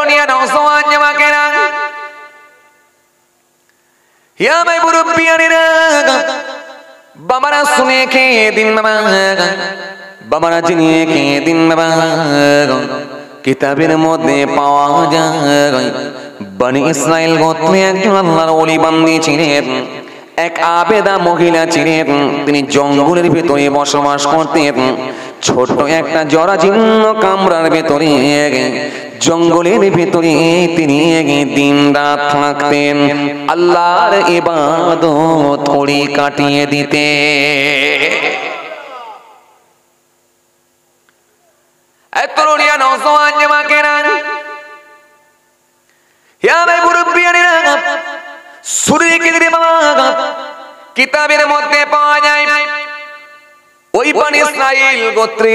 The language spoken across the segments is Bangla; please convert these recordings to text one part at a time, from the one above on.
তরুণিয়া নওজওয়ান যুবকেরা ইয়া ভাই মুরব্বিয়ানেরা বাবারা শুনে কে দিন বাবা বাবারা জেনে কে দিন বাবা কিতাবের মধ্যে পাওয়া যায় বনি ইসরাইল গোত্রে একজন আল্লাহর ওলি বান্দী ছিলেন এক আবেদা মহিলা ছিলেন তিনি জঙ্গলের ভিতরে বসবাস করতেন ছোট একটা জরাজীর্ণ কামরার ভিতরে জঙ্গলের ভিতরে তিনি দিন রাত থাকতেন আল্লাহর ইবাদত করে কাটিয়ে দিতে তরুণিয়া নওজওয়ান যুবকেরা ইয়া ভাই মুরব্বিয়ানেরা সূরা কিতাবের মধ্যে পাওয়া যায় ওই বনি ইসরাইল গোত্রে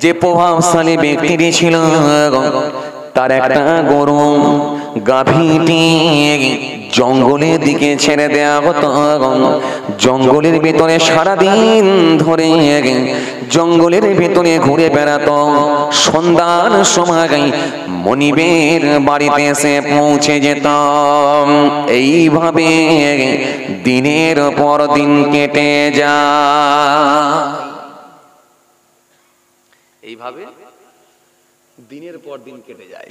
যে প্রভাবশালী ব্যক্তি ছিল তার একটা গরু গাভীটি জঙ্গলের দিকে ছেড়ে দেয়া হতো জঙ্গলের ভিতরে সারাদিন ধরে জঙ্গলের ভিতরে ঘুরে বেড়াতো সন্ধ্যার সময় মনিবের বাড়িতে এসে পৌঁছে যেত এইভাবে দিনের পর দিন কেটে যায় এইভাবে দিনের পর দিন কেটে যায়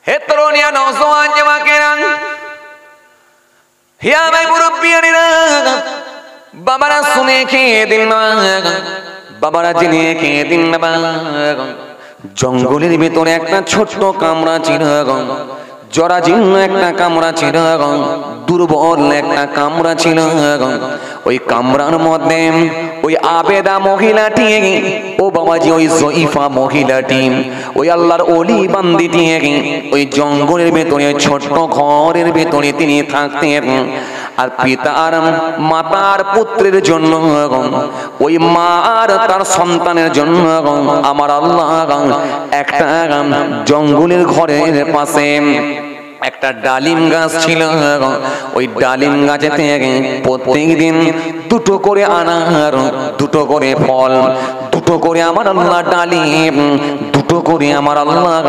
হে তরুণিয়া নওজওয়ান যুবকেরা হে ভাই মুরব্বিয়ানেরা বাবারা শুনে কে দিন বাবারা জেনে কে দিন বাবা জঙ্গলের ভিতরে একটা ছোট্ট কামরা ছিল জরাজীর্ণ একটা কামরা ছিল দুর্বল একটা কামরা ছিল ওই কামরার মধ্যে ওই আবেদা মহিলাটি ও বাবাজি ওই জয়ীফা মহিলাটি ওই আল্লাহর ওলি বান্দিটি ওই জঙ্গলের ভেতরে ছোট্ট ঘরের ভেতরে তিনি থাকতেন আর পিতার মাতার পুত্রের জন্য ওই মা আর তার সন্তানের জন্য আমার আল্লাহ একটা জঙ্গলের ঘরের পাশে একটা ডালিম গাছ ছিল ওই ডালিম গাছেতে প্রত্যেকদিন দুটো করে আনার দুটো করে ফল দুটো করে আমার আল্লাহ ডালিম দুটো করে আমার আল্লাহ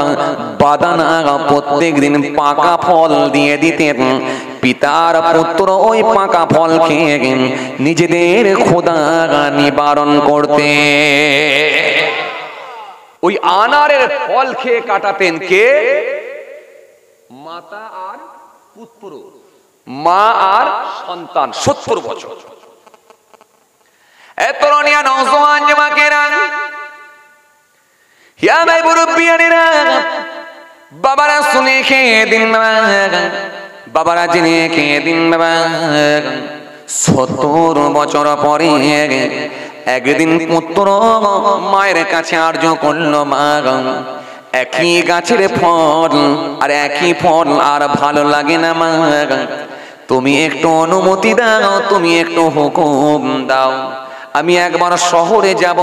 বাদানা প্রত্যেকদিন পাকা ফল দিয়ে দিতেন পিতার পুত্র ওই পাকা ফল খেয়ে নিজেদের ক্ষুধা নিবারণ করতে ওই আনারের ফল খেয়ে কাটাতেন কে মাতা আর পুত্র মা আর সন্তান 70 বছর এ তরুণিয়া নওজওয়ান যুবকেরা ইয়া ভাই মুরব্বিয়ানেরা বাবারা শুনে কে দিন বাবারা জেনে কে দিন বাবা 70 বছর পরে একদিন পুত্র মায়ের কাছে আর্য করলো মা একই গাছের ফল আর একই ফল আর ভালো লাগে না মা তুমি একটু অনুমতি দাও তুমি একটু হুকুম দাও আমি একবার শহরে যাব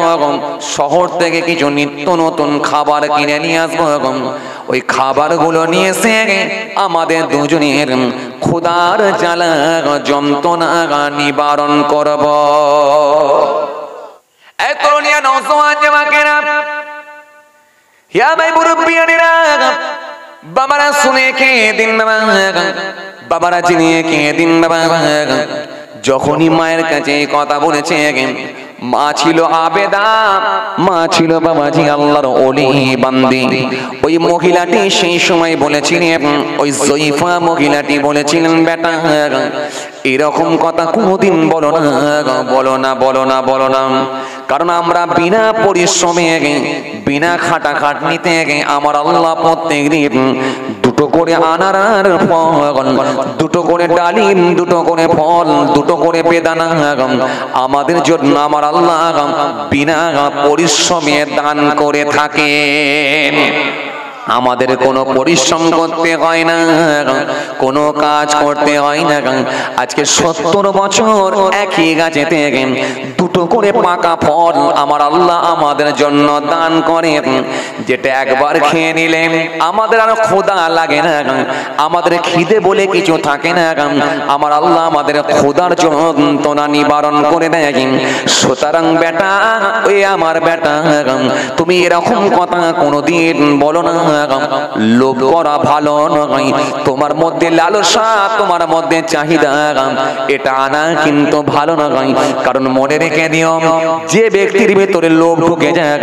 শহর থেকে কিছু নিত্য নতুন খাবার কিনে নিয়ে আসবো ওই খাবারগুলো নিয়ে এসে আমাদের দুজনের ক্ষুধার জ্বালা যন্ত্রণা নিবারণ করব এই তরুণিয়া নওজওয়ান যুবকেরা ইয়া ভাই মুরব্বিয়ানেরা বাবারা শুনে কে দিন বাবারা জেনে কে দিন বাবা যখনই মায়ের কাছে কথা বলেছে মা ছিল আবেদা মা ছিল বাবাজি আল্লাহর ওলি বান্দি ওই মহিলাটি সেই সময় বলেছিলেন ওই জয়ীফা মহিলাটি বলেছিলেন বেটা এরকম কথা কোনোদিন বলো না বলো না বলো না বলো না কারণ আমরা বিনা পরিশ্রমে বিনা খাটাখাটনিতে আমার আল্লাহ প্রত্যেকদিন দুটো করে আনার ফল দুটো করে ডালিম দুটো করে ফল দুটো করে বেদানা আমাদের জন্য আমার আল্লাহ বিনা পরিশ্রমে দান করে থাকেন আমাদের কোনো পরিশ্রম করতে হয় না, কোনো কাজ করতে হয় না। আজকে 70 বছর একই গাছে থেকে দুটো করে পাকা ফল আমার আল্লাহ আমাদের জন্য দান করে, যেটা একবার খেয়ে নিলে আমাদের আর ক্ষুধা লাগে না, আমাদের খিদে বলে কিছু থাকে না। আমার আল্লাহ আমাদের ক্ষুধার যন্ত্রণা নিবারণ করে দেয়। সুতরাং বেটা, ওই আমার বেটা, তুমি এরকম কথা কোনোদিন বলো না। লোভ করা ভালো নয়, তোমার মধ্যে লালসা, তোমার মধ্যে চাহিদা, এটা আনা কিন্তু ভালো নয়। কারণ মনে রেখে দিও, যে ব্যক্তির ভিতরে লোভ ঢুকে যায়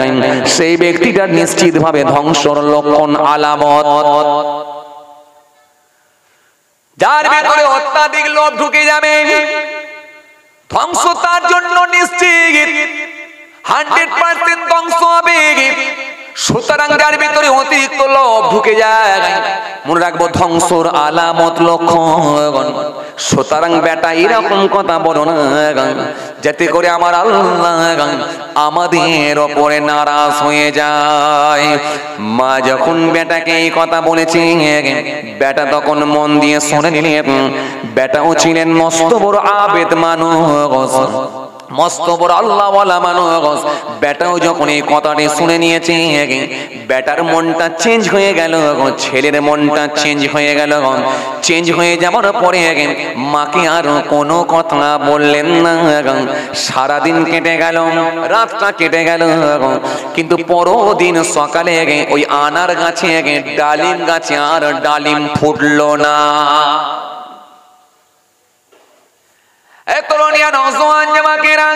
সেই ব্যক্তিটা নিশ্চিত ভাবে ধ্বংসর লক্ষণ, আলামত। যার ভিতরে অত্যাধিক লোভ ঢুকে যাবে, ধ্বংস তার জন্য নিশ্চিত, 100% ধ্বংস হবে। সুতরাং যার ভিতরে অতিরিক্ত লোভ ঢুকে যায়, মনে রাখবো ধ্বংসর আলামত, লক্ষণ। সুতরাং বেটা এরকম কথা বলো না, যাতে করে আমার আল্লাহ আমাদের ওপরে নারাজ হয়ে যায়। মা যখন বেটাকে এই কথা বলেছে, বেটা তখন মন দিয়ে শুনে নিলেন। বেটাও ছিলেন মস্ত বড় আবেদ মানুষ, মস্ত বড় আল্লাহওয়ালা মানুষ। বেটাও যখন এই কথাটি শুনে নিয়েছে, বেটার মনটা চেঞ্জ হয়ে গেল, ছেলের মনটা চেঞ্জ হয়ে গেল। চেঞ্জ হয়ে যাওয়ার পরে মাকে আর কোনো কথা বললেন না। সারাদিন কেটে গেল, রাতটা কেটে গেল, কিন্তু পরদিন সকালে ওই আনার গাছে, ডালিম গাছে আর ডালিম ফুটলো না। তরুণিয়া নওজোয়ান জামাকেরা,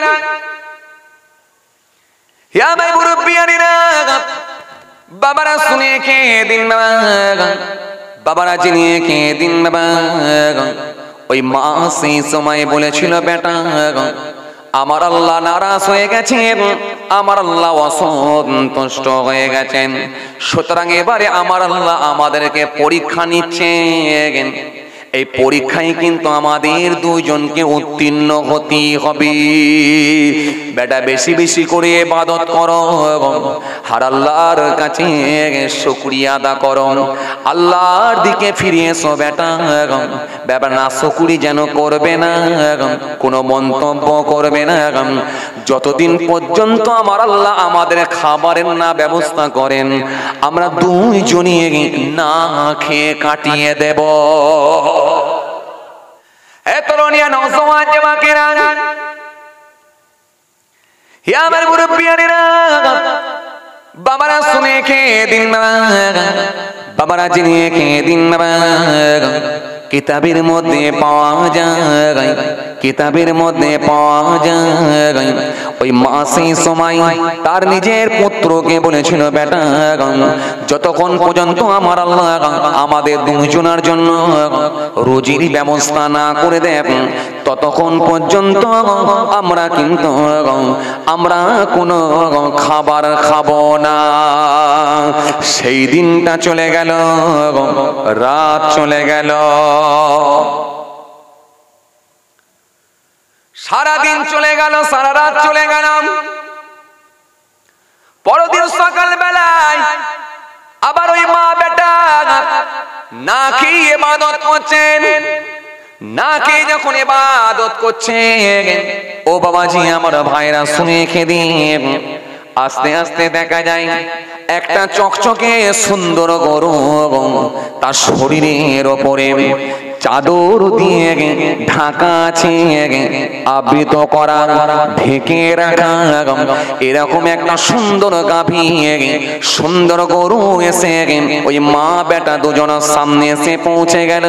হে আমার মুরব্বিয়ানেরা, বাবারা শুনে খেয়ে দিন বাবা, বাবারা জেনে খেয়ে দিন বাবা। ওই মা সেই সময় বলেছিল, বেটা আমার আল্লাহ নারাজ হয়ে গেছেন, আমার আল্লাহ অসন্তুষ্ট হয়ে গেছেন। সুতরাং এবারে আমার আল্লাহ আমাদেরকে পরীক্ষা নিচ্ছেন। এই পরীক্ষায় কিন্তু আমাদের দুইজনকে উত্তীর্ণ হতে হবে। বেটা বেশি বেশি করে ইবাদত করো, আর আল্লাহর কাছে শুকরিয়া আদা করো, আল্লাহর দিকে ফিরে এসো। বেটা বেটা না শুকরি যেন করবে না, কোনো মন্তব্য করবে না, যতদিন পর্যন্ত আমার আল্লাহ আমাদের খাবারের না ব্যবস্থা করেন, আমরা দুইজনই না খেয়ে কাটিয়ে দেব। হে তরুণিয়া নওজোয়ান যুবকেরা, হে আমার মুরব্বিয়ানেরা, বাবারা শুনে খেয়ে দিন বাবা, বাবারা জেনে খেয়ে দিন বাবা। কিতাবের মধ্যে পাওয়া যায়, কিতাবের মধ্যে পাওয়া যায়, ওই মা সেই সময় তার নিজের পুত্রকে বলেছিল, বেটা যতক্ষণ পর্যন্ত আমার আল্লাহ আমাদের দুজনের জন্য রুজির ব্যবস্থা না করে দেন, ততক্ষণ পর্যন্ত আমরা কিন্তু আমরা কোনো খাবার খাবো না। সেই দিনটা চলে গেল, রাত চলে গেল, সারাদিন চলে গেল, সারা রাত চলে গেল। পরদিন সকাল বেলায় আবার ওই মা বেটা না খেয়ে ইবাদত করছেন। না খেয়ে যখন ইবাদত করছেন, ও বাবাজি আমার ভাইরা শুনে খেদিন, আস্তে আস্তে দেখা যায় একটা চকচকে সুন্দর গরু, তার শরীরের ওপরে চাদর দিয়ে ঢাকা আছে, আবৃত করা, ঢেকে রাখা, এরকম একটা সুন্দর গাভী, সুন্দর গরু এসে ওই মা বেটা দুজনের সামনে এসে পৌঁছে গেল।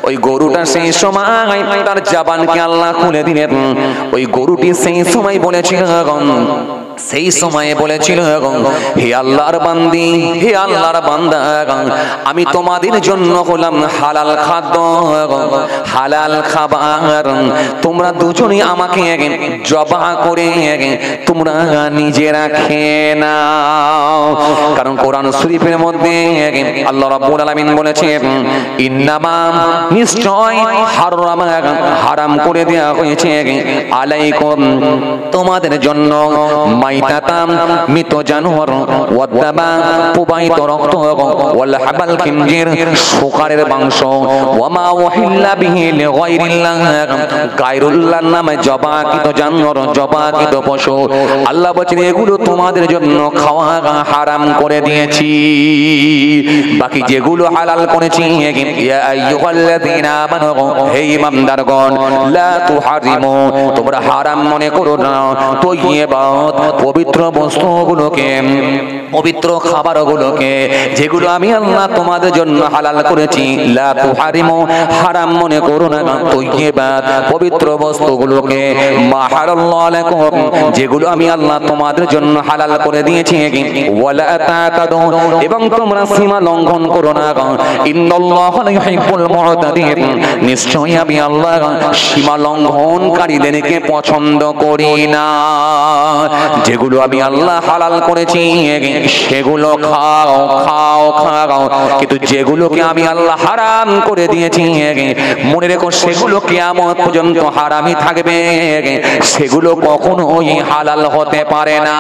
ওই গরুটা সেই সময় তার জবানকে আল্লাহ খুলে দিলেন। ওই গরুটি সেই সময় বলেছিল, সেই সময়ে বলেছিল, হে আল্লাহর বান্দি, হে আল্লাহর বান্দা, আমি তোমাদের জন্য হলাম হালাল খাদ্য, হালাল খাবার। তোমরা দুজনেই আমাকে জবাহ করে তোমরা নিজেরা খেয়ে নাও। কারণ কারণ কোরআন শরীফের মধ্যে আল্লাহ রাব্বুল আলামিন বলেছেন ইন্নামা নিশ্চয় হারাম করে দেয়া হয়েছে আলাইকুম তোমাদের জন্য মাইতাতাম মৃত জানোয়ার ওয়াদামা প্রবাহিত রক্ত ওয়াল হাবাল খিনজির শুকরের মাংস ওয়ামা ওয়াহিল্লা বিহি লিগাইরিল্লাহ গায়রুল্লাহর নামে জবাকিত জানোয়ার জবাকিত পশু আল্লাহ বলেন এগুলো তোমাদের জন্য খাওয়া হারাম করে দিয়েছি বাকি যেগুলো হালাল করেছি ইয়া আইয়ুহাল্লাযীনা আমানু হে ঈমানদারগণ লা তুহারিমু তোমরা হারাম মনে করো না তাইয়্যিবাত পবিত্র বস্তুগুলোকে পবিত্র খাবারগুলোকে যেগুলো আমি আল্লাহ তোমাদের জন্য হালাল করেছি লা তুহারিমু হারাম মনে করো না তাইয়্যিবাত পবিত্র বস্তুগুলোকে মা হারাল্লাহু লাকুম যেগুলো আমি আল্লাহ তোমাদের জন্য হালাল করে দিয়েছি ওয়ালা তাতাদু এবং তোমরা সীমা লঙ্ঘন করো না ইন্নাল্লাহা লা ইউহিব্বুল মুতাদিন নিশ্চয়ই আমি আল্লাহ সীমা লঙ্ঘনকারীদেরকে পছন্দ করি না যেগুলো আমি আল্লাহ হালাল করেছি সেগুলো খাও খাও খাও কিন্তু যেগুলোকে আমি আল্লাহ হারাম করে দিয়েছি মনে রেখো সেগুলো কিয়ামত পর্যন্ত হারামই থাকবে সেগুলো কখনোই হালাল হতে পারে না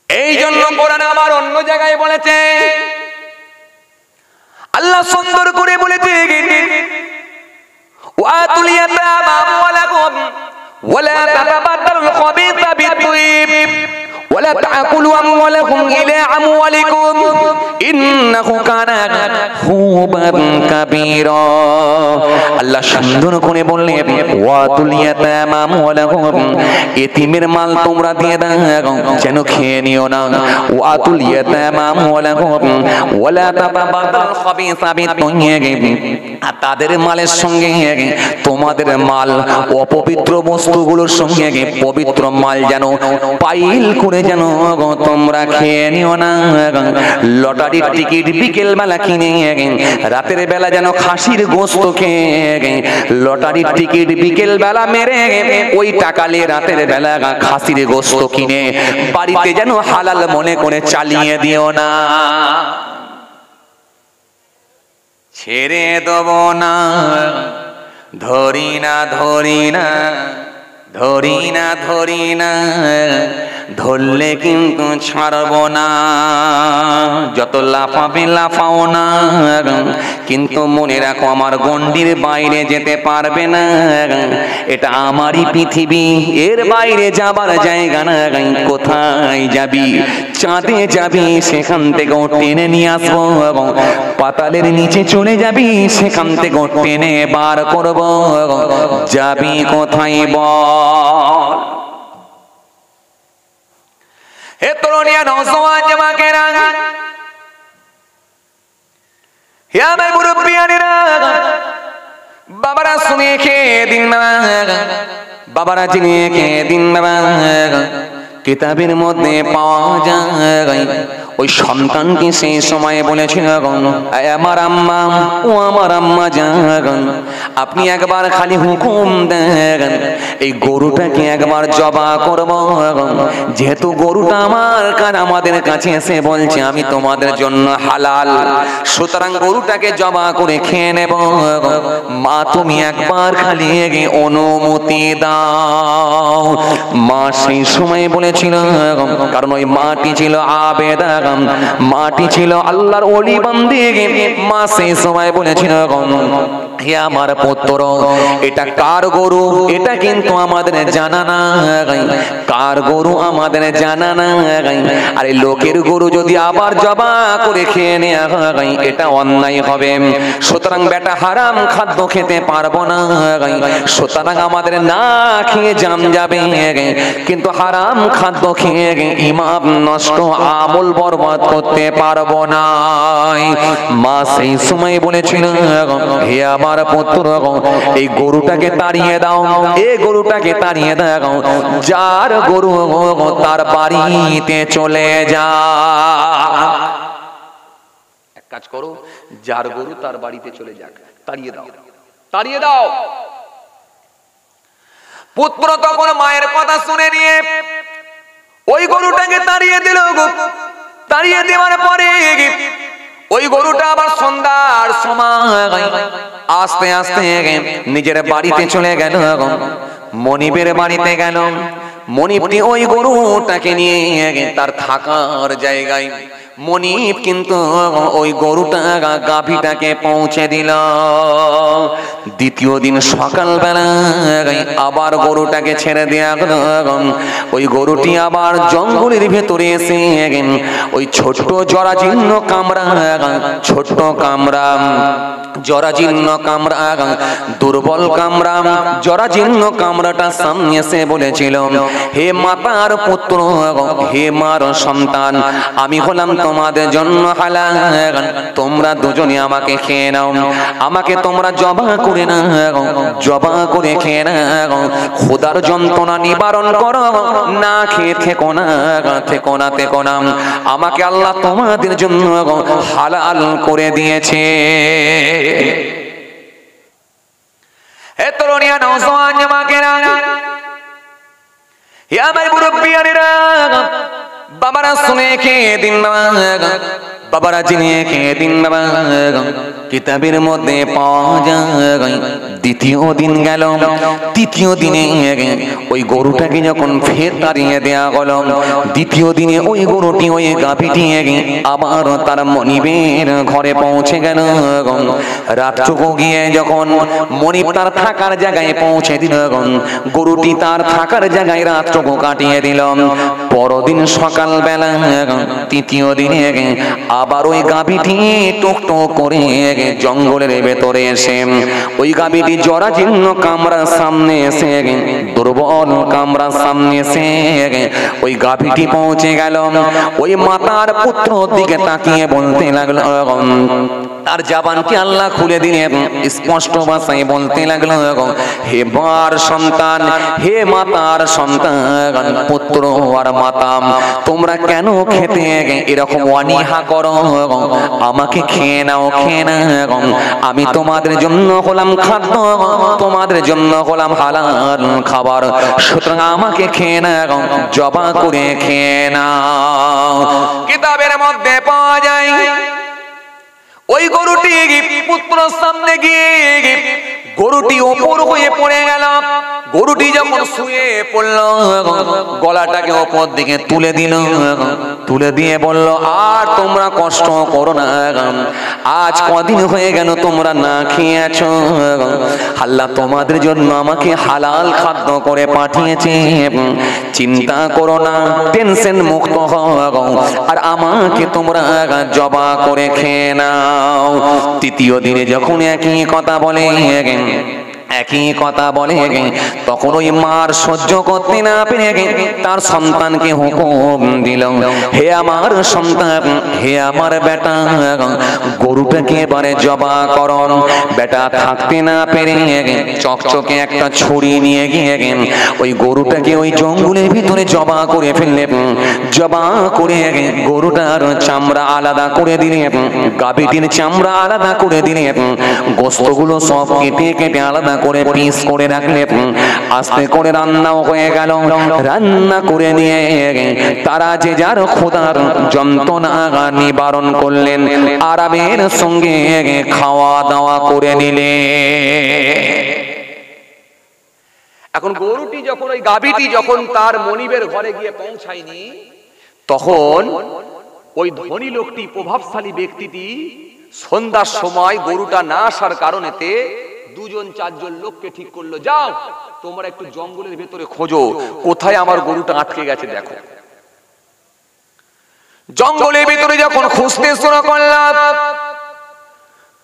এই জন্য কোরআন আমার অন্য জায়গায় বলেছে আল্লাহ সুন্দর করে বলেছে ওয়াতুল ইয়াতামা আমওয়ালাকুম ওয়ালা তাতাবাদদালুল খাবিসা বিত-তাইয়্যিব ওয়ালা তাকুলু আমওয়ালাকুম ইলা আমওয়ালিকুম ইন্নাহু কানা হুবান কাবীরা আল্লাহ সুন্দর করে বললেন ওয়াতুল ইয়াতামা আমওয়ালাকুম এতিমের মাল তোমরা দিয়ে দাও যেন খেয়ে নিও না ওয়াতুল ইয়াতামা আমওয়ালাকুম ওয়ালা তাতাবাদদালুল খাবিসা বিত-তাইয়্যিব আর তাদের মালের সঙ্গে তোমাদের মাল অপবিত্র বস্তুগুলোর সঙ্গে পবিত্র মাল যেন পাইল করে যেন তোমরা খেয়ে নিও না লটারির টিকিট বিকেল বেলা কিনে রাতের বেলা যেন খাসির গোশত খেয়ে লটারির টিকিট বিকেল বেলা মেরে ওই টাকা নিয়ে রাতের বেলা খাসির গোশত কিনে বাড়িতে যেন হালাল মনে করে চালিয়ে দিও না ছেড়ে দেব না ধরি না ধরি না ধরি না ধরি না ধরলে কিন্তু ছাড়ব না যত লাফাবে লাফাও না কিন্তু মনে রাখো আমার গণ্ডির বাইরে যেতে পারবে না এটা আমারই পৃথিবী এর বাইরে যাবার জায়গা না কোথায় যাবি চাঁদে যাবি সেখান থেকে টেনে নিয়ে আসবো পাতালের নিচে চলে যাবি সেখান থেকে টেনে বার করব যাবি কোথায় বল হে তরুণিয়া নওজওয়ান জামাকেরা হে আমার মুরব্বিয়ানেরা বাবারা শুনে খেয়ে দিন না বাবারা জেনে খেয়ে দিন না কিতাবের মধ্যে পাওয়া যায় ওই সন্তানকে সেই সময় বলেছিল আমার আম্মা ও আমার আম্মা জান আপনি একবার খালি হুকুম দেন এই গরুটাকে একবার জবা করব যেহেতু গরুটা আমাদের কাছে এসে বলছে আমি তোমাদের জন্য হালাল সুতরাং গরুটাকে জবা করে খেয়ে নেব মা তুমি একবার খালি অনুমতি দাও মা সেই সময় বলেছিল কারণ ওই মাটি ছিল আবেদা মাটি ছিল আল্লাহর ওলি বান্দিকে মা সেই সময় বলেছিল হে আমার পুত্র এটা কার গরু এটা কিন্তু আমাদের জানা না কার গরু আমাদের জানা না আরে লোকের গরু যদি আবার জবা করে খেয়ে নেওয়া হয় এটা অন্যায় হবে সুতরাং বেটা হারাম খাদ্য খেতে পারবো না সুতরাং আমাদের না খেয়ে জান যাবে কিন্তু হারাম খাদ্য খেয়ে ইমান নষ্ট আমল বরবাদ করতে পারবো না মা সেই সময় বলেছিল হে আমার পুত্র এই গরুটাকে তাড়িয়ে দাও এই গরুটাকে তাড়িয়ে দাও যার গরু তার বাড়িতে চলে যা এক কাজ করো যার গরু তার বাড়িতে চলে যাক তাড়িয়ে দাও তাড়িয়ে দাও পুত্র তখন মায়ের কথা শুনে নিয়ে ওই গরুটাকে তাড়িয়ে দিল। তাড়িয়ে দেওয়ার পরে ওই গরুটা আবার সন্ধ্যার সময় আস্তে আস্তে নিজের বাড়িতে চলে গেল, মনিবের বাড়িতে গেল। মনিবটি ওই গরুটাকে নিয়ে তার থাকার জায়গায় মনিব কিন্তু ওই গরুটা গাভীটাকে পৌঁছে দিল। দ্বিতীয় দিন সকালবেলা আবার গরুটাকে ছেড়ে দেয়া গেল। ওই গরুটি আবার জঙ্গলের ভেতরে এসে ওই ছোট্ট জরাজীর্ণ কামরা, ছোট্ট কামরা, জরাজীর্ণ কামরা, দুর্বল কামরা, জরাজীর্ণ কামরাটা সামনে এসে বলেছিল, হে মাতার পুত্র, হে মার সন্তান, আমি হলাম তোমাদের জন্য হালাল, তোমরা দুজনে আমাকে খেয়ে নাও, আমাকে তোমরা জবাহ করে নাও, জবাহ করে খেয়ে নাও, খোদার যন্ত্রণা নিবারণ করো, না খেয়ে থেকো না, থেকো না, থেকো না, আমাকে আল্লাহ তোমাদের জন্য হালাল করে দিয়েছে। হে তরুণিয়া নওজোয়ান জামাকেরা, হে আমার মুরব্বিয়ানেরা, বাবারা শুনে খেয়ে দিন বাবা, বাবারা চিনিয়ে খেয়ে দিন বাবা। কিতাবের মধ্যে পাওয়া যায় দ্বিতীয় দিন গেল, তৃতীয় দিনে ওই গরুটাকে যখন ফের তাড়িয়ে দেয়া গেল, দ্বিতীয় দিনে ওই গরুটি, ওই গাভীটি আবার তার মনিবের ঘরে পৌঁছে গেল। রাতটুকু গিয়ে যখন মনিব তার থাকার জায়গায় পৌঁছে দিল, গরুটি তার থাকার জায়গায় রাতটুকু কাটিয়ে দিল। পরদিন সকালবেলা তৃতীয় দিনে আবার ওই গাভীটি টুকটুক করে জঙ্গলের ভেতরে এসে ওই গাভীটি জরাজীর্ণ কামরার সামনে এসে, দুর্বল কামরার সামনে এসে ওই গাভীটি পৌঁছে গেল। ওই মাতার পুত্র দিকে তাকিয়ে বলতে লাগলো, তার জবানকে আল্লাহ খুলে দিলেন, স্পষ্ট ভাষায় বলতে লাগলো, হে মার সন্তান, হে মাতার সন্তান, পুত্র আর মাতা, তোমরা কেন খেতে এরকম অনীহা করো? আমাকে খেয়ে নাও, খেয়ে নাও, আমি তোমাদের জন্য হলাম খাদ্য, তোমাদের জন্য হলাম হালাল খাবার, সুতরাং আমাকে খেয়ে নাও, জবাহ করে খেয়ে নাও। কিতাবের মধ্যে পাওয়া যায় ওই গরুটি পুত্রের সামনে গিয়ে গরুটি ওপর হয়ে পড়ে গেল। গরুটি যখন শুয়ে পড়ল, গলাটাকে ওপর দিকে তুলে দিল, তুলে দিয়ে বলল, আর তোমরা কষ্ট করো না, আজ কদিন হয়ে গেল তোমরা না খেয়ে আছো, আল্লাহ তোমাদের জন্য আমাকে হালাল খাদ্য করে পাঠিয়েছে, চিন্তা করো না, টেনশন মুক্ত হও, আর আমাকে তোমরা জবাহ করে খেয়ে নাও। তৃতীয় দিনে যখন একই কথা বলে, একই কথা বলে, তখন ওই মার সহ্য করতে না পেরে তার সন্তানকে হুকুম দিল, হে আমার সন্তান, হে আমার বেটা, গরুটাকে এবারে জবাহ করো। বেটা থাকতে না পেরে চকচকে একটা ছুরি নিয়ে গিয়ে ওই গরুটাকে ওই জঙ্গলের ভিতরে জবাহ করে ফেললেন। জবাহ করে গরুটার চামড়া আলাদা করে দিলেন, গাভীটির চামড়া আলাদা করে দিলেন, গোশতগুলো সব কেটে কেটে আলাদা করে পিস করে রাখলেন। আস্তে করে রান্নাও হয়ে গেল। রান্না করে নিয়ে তারা যে যার খোদার যন্ত্রণা নিবারণ করলেন, আরামের সঙ্গে খাওয়া দাওয়া করে নিলে। এখন গরুটি যখন, ওই গাভীটি যখন তার মনিবের ঘরে গিয়ে পৌঁছায়নি, তখন ওই ধনী লোকটি, প্রভাবশালী ব্যক্তিটি সন্ধ্যার সময় গরুটা না আসার কারণেতে দুজন চারজন লোককে ঠিক করলো, যাও তোমরা একটু জঙ্গলের ভেতরে খোঁজো, কোথায় আমার গরুটা আটকে গেছে দেখো। জঙ্গলের ভেতরে যখন খুঁজতে শুরু করলাম,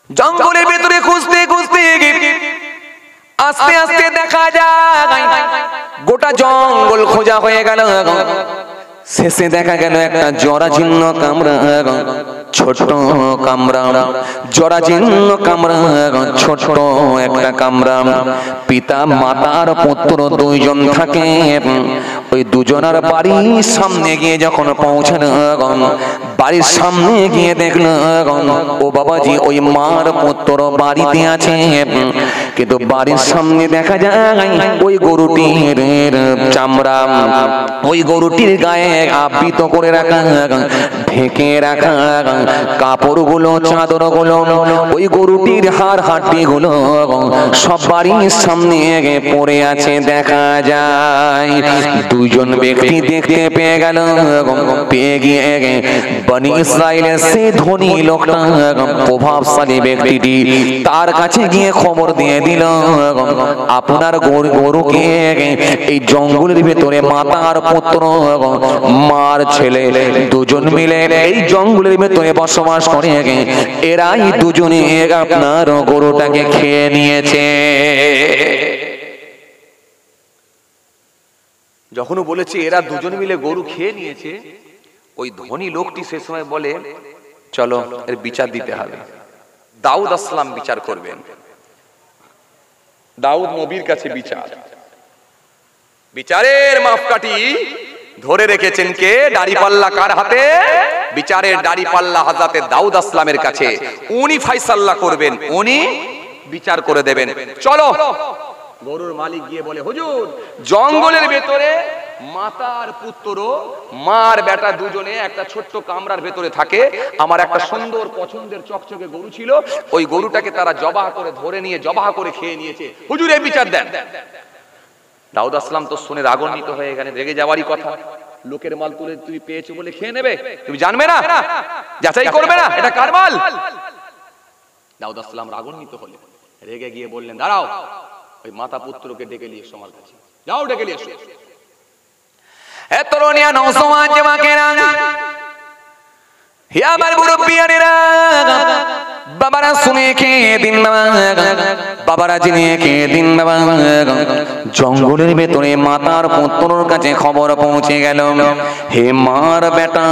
জঙ্গলের ভেতরে খুঁজতে খুঁজতে আস্তে আস্তে দেখা যায় গোটা জঙ্গল খোঁজা হয়ে গেল। শেষে দেখা গেল একটা জরাজীর্ণ কামরা, ছোট কামরা, জরাজীর্ণ কামরা, ছোট একটা কামরা। পিতা মাতার পুত্র দুইজন থাকে। ওই দুজনার বাড়ির সামনে গিয়ে যখন পৌঁছালো, বাড়ির সামনে গিয়ে দেখলো ও বাবাজি ওই মার পুত্র বাড়িতে আছে, কিন্তু বাড়ির সামনে দেখা যায় ওই গরুটির চামড়া, ওই গরুটির গায়ে আবৃত করে রাখা, ঢেকে রাখা কাপড়গুলো, চাদরগুলো, ওই গরুটির হাড় হাড্ডিগুলো সব বাড়ির সামনে পড়ে আছে দেখা যায়। দুজন ব্যক্তি দেখতে পেয়ে গেল, পেয়ে গিয়ে বনি ইসরাইলের সে ধনী লোকটা, প্রভাবশালী ব্যক্তিটি তার কাছে গিয়ে খবর দিয়ে দিল, আপনার গরুকে এই জঙ্গলের ভেতরে মাতা আর পুত্র, মার ছেলে দুজন মিলে এই জঙ্গলের ভেতরে বসবাস করে, এরাই দুজনে আপনার গরুটাকে খেয়ে নিয়েছে। যখন বলেছে এরা দুজন মিলে গরু খেয়ে নিয়েছে, ওই ধনী লোকটি সে সময় বলে চলো এর বিচার দিতে হবে। দাউদ আসলাম বিচার করবেন। দাউদ নবীর কাছে বিচার, বিচারের মাপকাঠি ধরে রেখেছেন কে? দাড়িপাল্লা কার হাতে? বিচারের দাড়িপাল্লা হযরতে দাউদ আসলামের কাছে। উনি ফয়সালা করবেন, উনি বিচার করে দেবেন। চলো। গরুর মালিক গিয়ে বলে হুজুর, জঙ্গলের ভেতরে মাতার পুত্র, মার বেটা দুজনে একটা ছোট্ট কামরার ভেতরে থাকে। আমার একটা সুন্দর পছন্দের চকচকে গরু ছিল, ওই গরুটাকে তারা জবাহ করে ধরে নিয়ে জবাহ করে খেয়ে নিয়েছে। হুজুর এই বিচার দেন। দাউদ আসলাম তো শুনে রাগান্বিত হয়ে গেলেন, রেগে যাওয়ারই কথা। লোকের মাল তুলে তুমি পেয়েছো বলে খেয়ে নেবে? তুমি জানবে না, যাচাই করবে না এটা কার মাল? দাউদ আসলাম রাগান্বিত হলেন, রেগে গিয়ে বললেন দাঁড়াও, ওই মাতা পুত্রকে ডেকে নিয়ে এসো আমার কাছে, যাও ডেকে নিয়ে এসো। এ তরুণিয়া নওজওয়ান যুবকেরা, হে আমার মুরব্বিয়ানেরা, বাবারা শুনে খেয়ে দিন বাবা, বাবারা জেনে খেয়ে দিন বাবা। জঙ্গলের ভেতরে মাতার পুত্রর কাছে খবর পৌঁছে গেল, হে মার বেটা,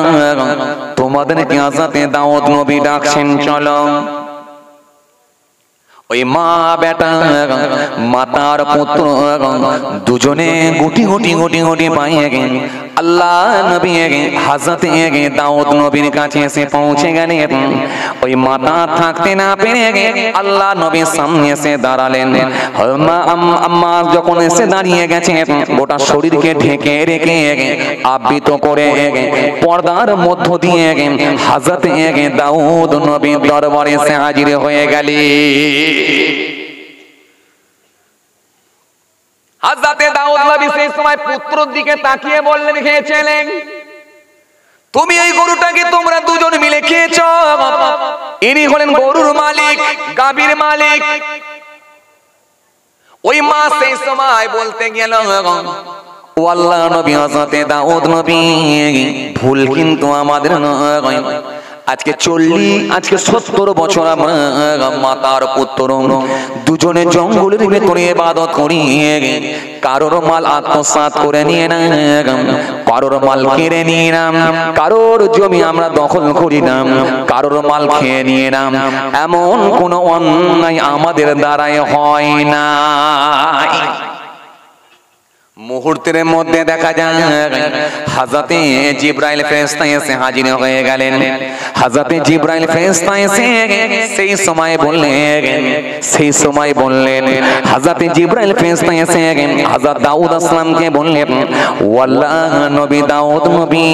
তোমাদেরকে আজাতে দাউদ নবী ডাকছেন, চলো। ওই মা বেটা, মাতার পুত্র দুজনে গুটি গুটি গুটি গুটি পাইয়ে আল্লাহ নবী হযরতে দাউদ নবীর কাছে এসে পৌঁছে গেলেন। ওই মাতা থাকতে না পেরে আল্লাহ নবীর সামনে এসে দাঁড়ালেন। আম্মা যখন এসে দাঁড়িয়ে গেছে, গোটা শরীরকে ঢেকে রেখে আবৃত করে পর্দার মধ্য দিয়ে হযরতে দাউদ নবীর দরবারে এসে হাজির হয়ে গেলেন। হযরতে দাউদ নবী সেই সময় পুত্রের দিকে তাকিয়ে বললেন, হে ছেলে, তুমি এই গরুটাকে তোমরা দুজন মিলে খেয়েছো। ইনি হলেন গরুর মালিক, গাভীর মালিক। ওই মা সেই সময় বলতে গেল, ও আল্লাহ নবী, হযরতে দাউদ নবী, ভুল কিন্তু আমাদের নয়। আজকে 70 বছর আমরা মাতার পুত্র দুজনে জঙ্গলের ভেতরে ইবাদত করি, কারোর মাল আত্মসাৎ করে নিয়ে না, কারোর মাল কেড়ে নিয়ে না, কারোর জমি আমরা দখল করি না, কারোর মাল খেয়ে নিয়ে না, এমন কোন অন্যায় আমাদের দ্বারাই হয় না। মুহূর্তের মধ্যে দেখা যায় হযরতে জিবরাইল ফেরেশতা এসে হাজির হয়ে গেলেন। হযরতে জিবরাইল ফেরেশতা এসে সেই সময় বললেন হযরতে জিবরাইল ফেরেশতা এসে হযরত দাউদ আসলামকে বললেন, ও আল্লাহ নবী দাউদ নবী,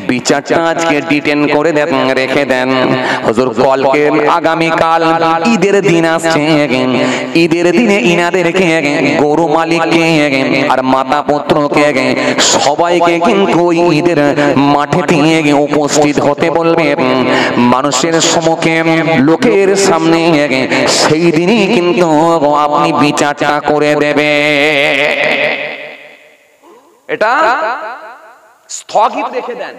বিচারটা আজকে ডিটেন করে দেন, রেখে দেন। হুজুর কালকে আগামী কাল ঈদের দিন আসছে, ঈদের দিনে ইনাদেরকে গরু মালিককে আর মাতা পুত্রকে সবাইকে কিন্তু ঈদের মাঠে দিয়ে উপস্থিত হতে বলবে, মানুষের সম্মুখে লোকের সামনে। সেই দিনই কিন্তু আপনি বিচারটা করে দেবে। এটা স্থগিত রেখে দেন।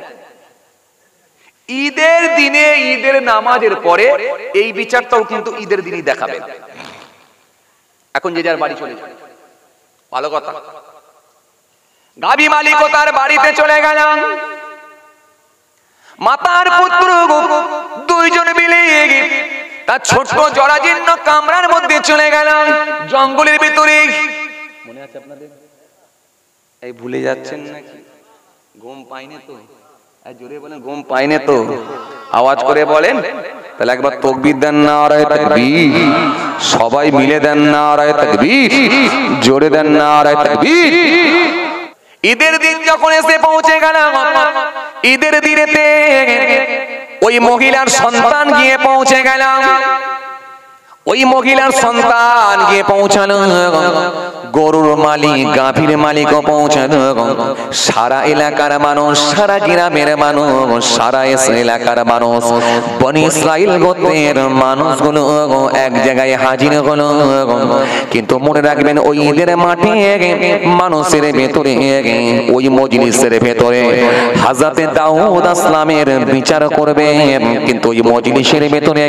ঈদের দিনে, ঈদের নামাজের পরে এই বিচারটাও কিন্তু ঈদের দিনই দেখাবেন। এখন যে যার বাড়ি চলে যাবে, ভালো কথা। গাভী মালিকও তার বাড়িতে চলে গেল, মাতার পুত্র দুইজন মিলে তার ছোট্ট জরাজীর্ণ কামরার মধ্যে চলে গেল জঙ্গলের ভিতরে। মনে আছে আপনাদের? এই ভুলে যাচ্ছেন নাকি? ঘুম পাইনি তো? জোরে বলেন, ঘুম পাইনি তো? আওয়াজ করে বলেন। তাহলে একবার তাকবীর দেন, নারায়ে তাকবীর। সবাই মিলে দেন নারায়ে তাকবীর, জোরে দেন নারায়ে তাকবীর। ঈদের দিন যখন এসে পৌঁছে গেল, ঈদের দিনেতে ওই মহিলার সন্তান গিয়ে পৌঁছে গেল। ওই মহিলার সন্তান গিয়ে পৌঁছালো, গরুর মালিক, গাভীর মালিকও পৌঁছালো। সারা এলাকার মানুষ, সারা গ্রামের মানুষ, সারা এলাকার মানুষ, বনি ইসরাইল গোত্রের মানুষগুলো এক জায়গায় হাজির হলো। কিন্তু মনে রাখবেন, ওই ঈদের মাঠে মানুষের ভেতরে, ওই মজলিসের ভেতরে হযরতে দাউদ আসলামের বিচার করবে। কিন্তু ওই মজলিসের ভেতরে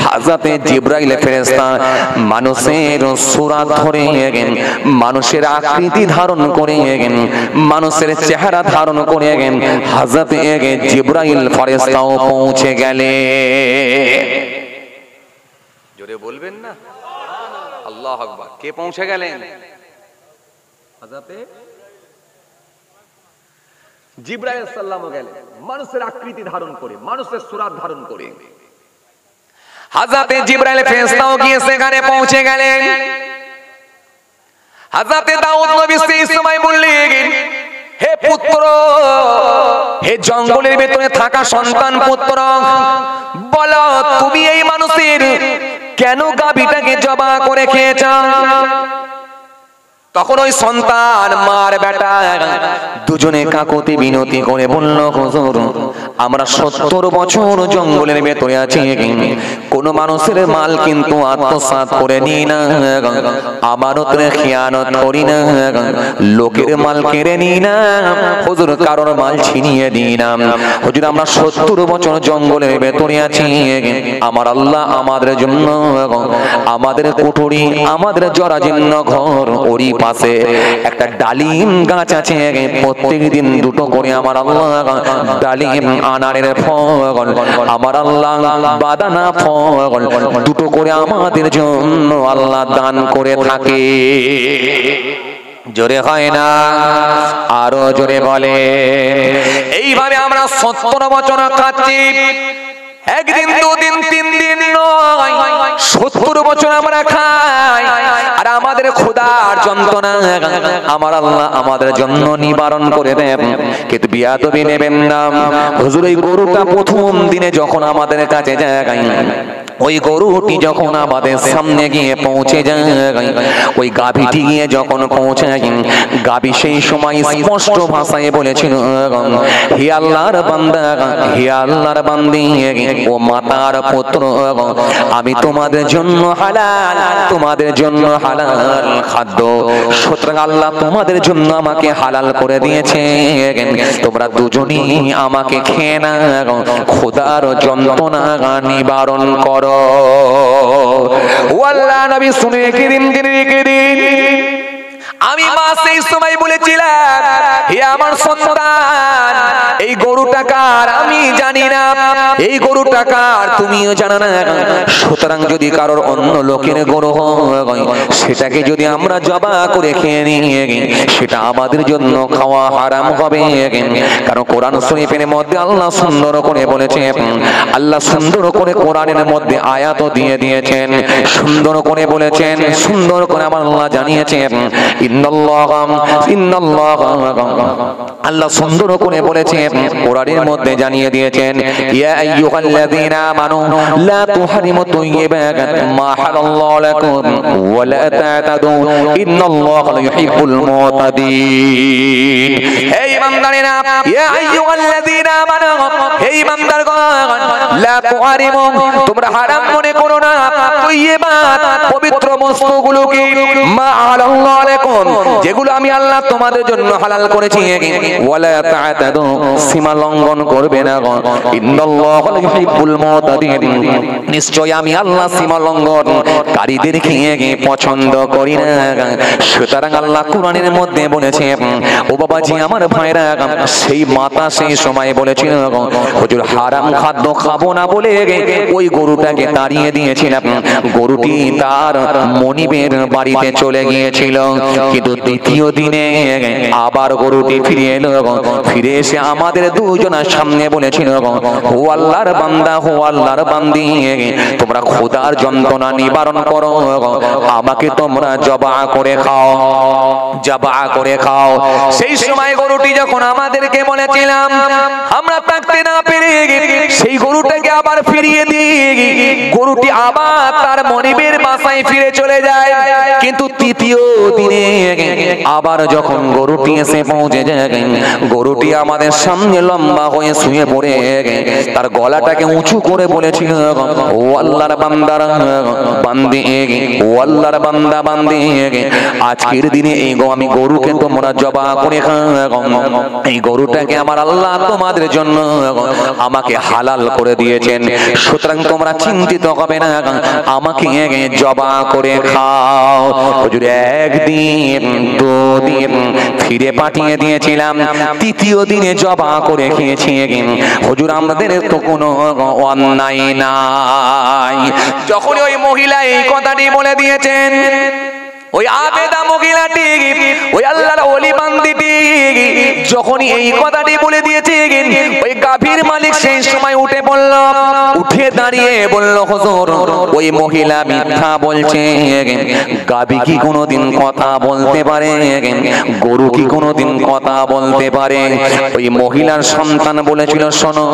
হযরতে জিবরাইল ফেরেশতা মানুষের সূরত ধরে, মানুষের আকৃতি ধারণ করে, মানুষের চেহারা ধারণ করে হযরতে জিবরাইল ফেরেশতাও পৌঁছে গেলে। জোরে বলবেন না আল্লাহু আকবার। কে পৌঁছে গেলেন? হযরতে জিবরাইল সাল্লামও গেলেন, মানুষের আকৃতি ধারণ করে, মানুষের সূরত ধারণ করে। হযরতে জিবরাইল ফেরেশতাও গিয়ে সেখানে পৌঁছে গেলেন। হযরতে দাউদ নবী সেই সময় বললেন, হে পুত্র, হে জঙ্গলের ভেতরে থাকা সন্তান পুত্র, বলো তুমি এই মানুষের কেন গাভীটাকে জবাই করে খেয়েছ? তখন ওই সন্তান মার বেটা দুজনে কাকুতি বিনতি করে বলল, হুজুর, আমরা 70 বছর জঙ্গলের ভেতরে আছি, কোন মানুষের মাল কিন্তু আত্মসাৎ করে নি না, আমানতের খিয়ানত করি না, লোকের মাল কেড়ে নি না, হুজুর কারোর মাল ছিনিয়ে দিই না। হুজুর আমরা 70 বছর জঙ্গলের ভেতরে আছি, আমার আল্লাহ আমাদের জন্য আমাদের কুঠুরি, আমাদের জরাজীর্ণ ঘর, ওরই পাশে একটা ডালিম গাছ আছে, প্রত্যেক দিন দুটো করে আমার আল্লাহ ডালিম আনারের ফল, আমার আল্লাহ বাদানা ফল দুটো করে আমাদের জন্য আল্লাহ দান করে থাকে। জোরে হয় না? আরো জোরে বলে। এইভাবে আমরা 70 বছর খাচ্ছি, একদিন, দুদিন, 3 দিন নয়, 70 বছর আমরা খাই। আর আমাদের ক্ষুধার যন্ত্রণা আমার আল্লাহ আমাদের জন্য নিবারণ করে দেন। কিন্তু বিয়াদবি নেবেন না। হুজুর ওই গরুটা প্রথম দিনে যখন আমাদের কাছে যায়, ওই গরুটি যখন আমাদের সামনে গিয়ে পৌঁছে যায়, ওই গাভীটি গিয়ে যখন পৌঁছায়, গাভী সেই সময় স্পষ্ট ভাষায় বলেছিল, হে আল্লাহর বান্দা, হে আল্লাহর বান্দি, ও মাতার পুত্র, আমি তোমাদের জন্য হালাল, তোমাদের জন্য হালাল খাদ্য, সুতরাং আল্লাহ তোমাদের জন্য আমাকে হালাল করে দিয়েছে, তোমরা দুজনই আমাকে খেয়ে না, খোদার যন্ত্রণা নিবারণ করো। ও আল্লাহ নবী শুনে কিদিন আমি মা সেই সময় বলেছিলাম, হে আমার সন্তান, এই গরুটা কার আমি জানি না, এই গরুটা কার তুমিও জানো না, সুতরাং যদি কারোর অন্য লোকের গরু হয়, সেটাকে যদি আমরা জবাই করে খেয়ে নিই, সেটা আমাদের জন্য খাওয়া হারাম হবে। কারণ কোরআন শরীফের মধ্যে আল্লাহ সুন্দর করে বলেছেন, আল্লাহ সুন্দর করে কোরআনের মধ্যে আয়াত দিয়ে দিয়েছেন, সুন্দর করে বলেছেন, সুন্দর করে আমার আল্লাহ জানিয়েছেন, আল্লাহ সুন্দর করে বলেছেন, কোরআনের মধ্যে জানিয়ে দিয়েছেন, ইয়া আইয়ুহাল্লাযীনা আমানু লা তুহারিমু তাইয়্যিবাতি মা হালাল্লাহু লাকুম ওয়া লা তা'তাদু ইন্নাল্লাহা লা ইউহিব্বুল মুতাদিন। হে ঈমানদারেরা, ইয়া আইয়ুহাল্লাযীনা আমানু, হে ঈমানদারগণ, লা তুহারিমু, তোমরা হারাম মনে করো না, তাইয়্যিবাত পবিত্র বস্তুগুলোকে, মা হালাল্লাহু লাকুম, যেগুলো আমি আল্লাহ তোমাদের জন্য হালাল করেছি, ওয়ালা তা'তাদু, সীমা লঙ্ঘন করবে না, ইন্নাল্লাহা লা ইউহিব্বুল মুতাদিন, নিশ্চয় আমি আল্লাহ সীমা লঙ্ঘনকারীদেরকে পছন্দ করি না। সুতরাং আল্লাহ কোরআনের মধ্যে বলেছে, ও বাবাজি আমার ভাই ভাইরা, সেই মাতা সেই সময় বলেছিল হুজুর হারাম খাদ্য খাবো না বলে ওই গরুটাকে তাড়িয়ে দিয়েছিলাম। গরুটি তার মনিবের বাড়িতে চলে গিয়েছিল, কিন্তু দ্বিতীয় দিনে আবার গরুটি ফিরে এলো। ফিরে এসে আমাদের দুজনের সামনে বলেছিল, ও আল্লাহর বান্দা, ও আল্লাহর বান্দি, তোমরা খোদার যন্ত্রণা নিবারণ করো, আমাকে তোমরা জবা করে খাও, জবা করে খাও। সেই সময় গরুটি যখন আমাদেরকে বলেছিলাম, আমরা থাকতে না পেরে সেই গরুটাকে আবার ফিরিয়ে দিই। গরুটি আবার তার মনিবের বাসায় ফিরে চলে যায়। কিন্তু তৃতীয় দিনে আবার যখন গরুটি এসে পৌঁছে যায়, গরুটি আমাদের সামনে লম্বা হয়ে শুয়ে পড়ে তার গলাটাকে উঁচু করে বলেছিল, ও আল্লাহর বান্দারা বান্দি, ও আল্লাহর বান্দা বান্দি, আজকের দিনে এই আমি গরুকে তোমরা জবা করে খাও। এই গরুটাকে আমার আল্লাহ তোমাদের জন্য আমাকে হালাল করে দিয়েছেন, সুতরাং তোমরা চিন্তিত হবে না, আমাকে জবা করে খাও। হুজুর একদিন দুদিন ফিরে পাঠিয়ে দিয়েছিলাম, তৃতীয় দিনে জবা করে খেয়েছি। হুজুর আমাদের তো কোনো অন্যায় নাই। যখন ওই মহিলা এই কথাটি বলে দিয়েছেন, ওই আবেদা মহিলাটি, ওই আল্লাহর ওলি বান্দিটি যখন এই কথাটি বলে দিয়েছে, ওই গাভীর মালিক সেই সময় উঠে পড়ল, উঠে দাঁড়িয়ে বলল, হুজুর ওই মহিলা মিথ্যা বলছে। গাভী কি কোনোদিন কথা বলতে পারে? গরু কি কোনোদিন কথা বলতে পারে? ওই মহিলার সন্তান বলেছিল, শোনো,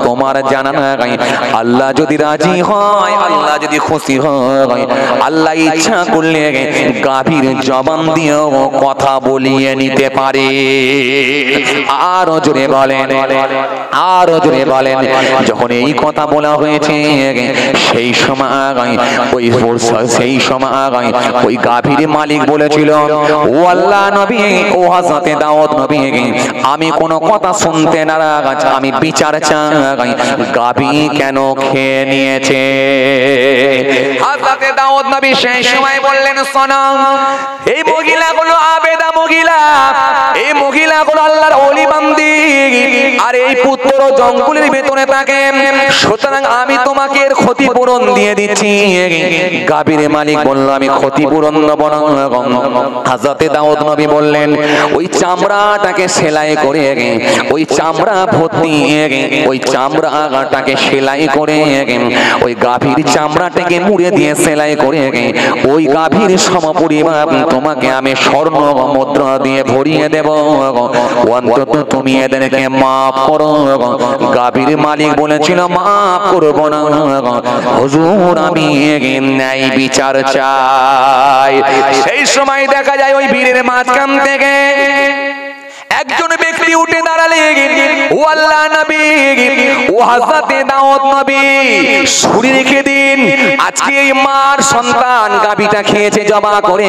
তোমার জানা নাই, আল্লাহ যদি রাজি হয়, আল্লাহ যদি খুশি হয়, আল্লাহ ইচ্ছা করলে গাভীর জবান দিয়েও কথা বলিয়ে নিতে পারে। আরো জোরে বলেন, আরো জোরে বলেন। যখন এই কথা বলা হয়েছে, সেই সময় ওই গাভীর মালিক বলেছিল, ও আল্লাহ নবী, ও হযরতে দাউদ নবী, আমি কোনো কথা শুনতে নারাজ, আমি বিচার চাই, গাভী কেন খেয়ে নিয়েছে? হযরতে দাউদ নবী সেই সময় বললেন, শোনো, এই মহিলাগুলো আবেদা মহিলা, এই মহিলাগুলো আল্লাহর ওলি বান্দি, আর এই পুত্র জঙ্গলের ভেতরে থাকে, সুতরাং আমি তোমাকে এর ক্ষতিপূরণ দিয়ে দিচ্ছি। গাভীর মালিক বলল, আমি ক্ষতিপূরণ দেব না। হযরতে দাউদ নবী বললেন, ওই চামড়াটাকে সেলাই করে, ওই চামড়া ভর্তি, ওই চামড়াটাকে সেলাই করে, ওই গাভীর চামড়াটাকে মুড়ে দিয়ে সেলাই করে, ওই গাভীর সমপরিমাণ তোমাকে আমি স্বর্ণ মুদ্রা দিয়ে ভরিয়ে দেব, অন্তত তুমি এদেরকে মাফ করো। গাভীর মালিক বলেছিল, মাফ করব না হুজুর, আমি ন্যায় বিচার চাই। সেই সময় দেখা যায় ওই বীরের মাঝখান থেকে একজন ব্যক্তি উঠে দাঁড়ালেন, ও আল্লাহ নবী, ও হযরতে দাউদ নবী, শুনে রেখে দিন, আজকে এই মার সন্তান গাভীটা খেয়েছে জবা করে।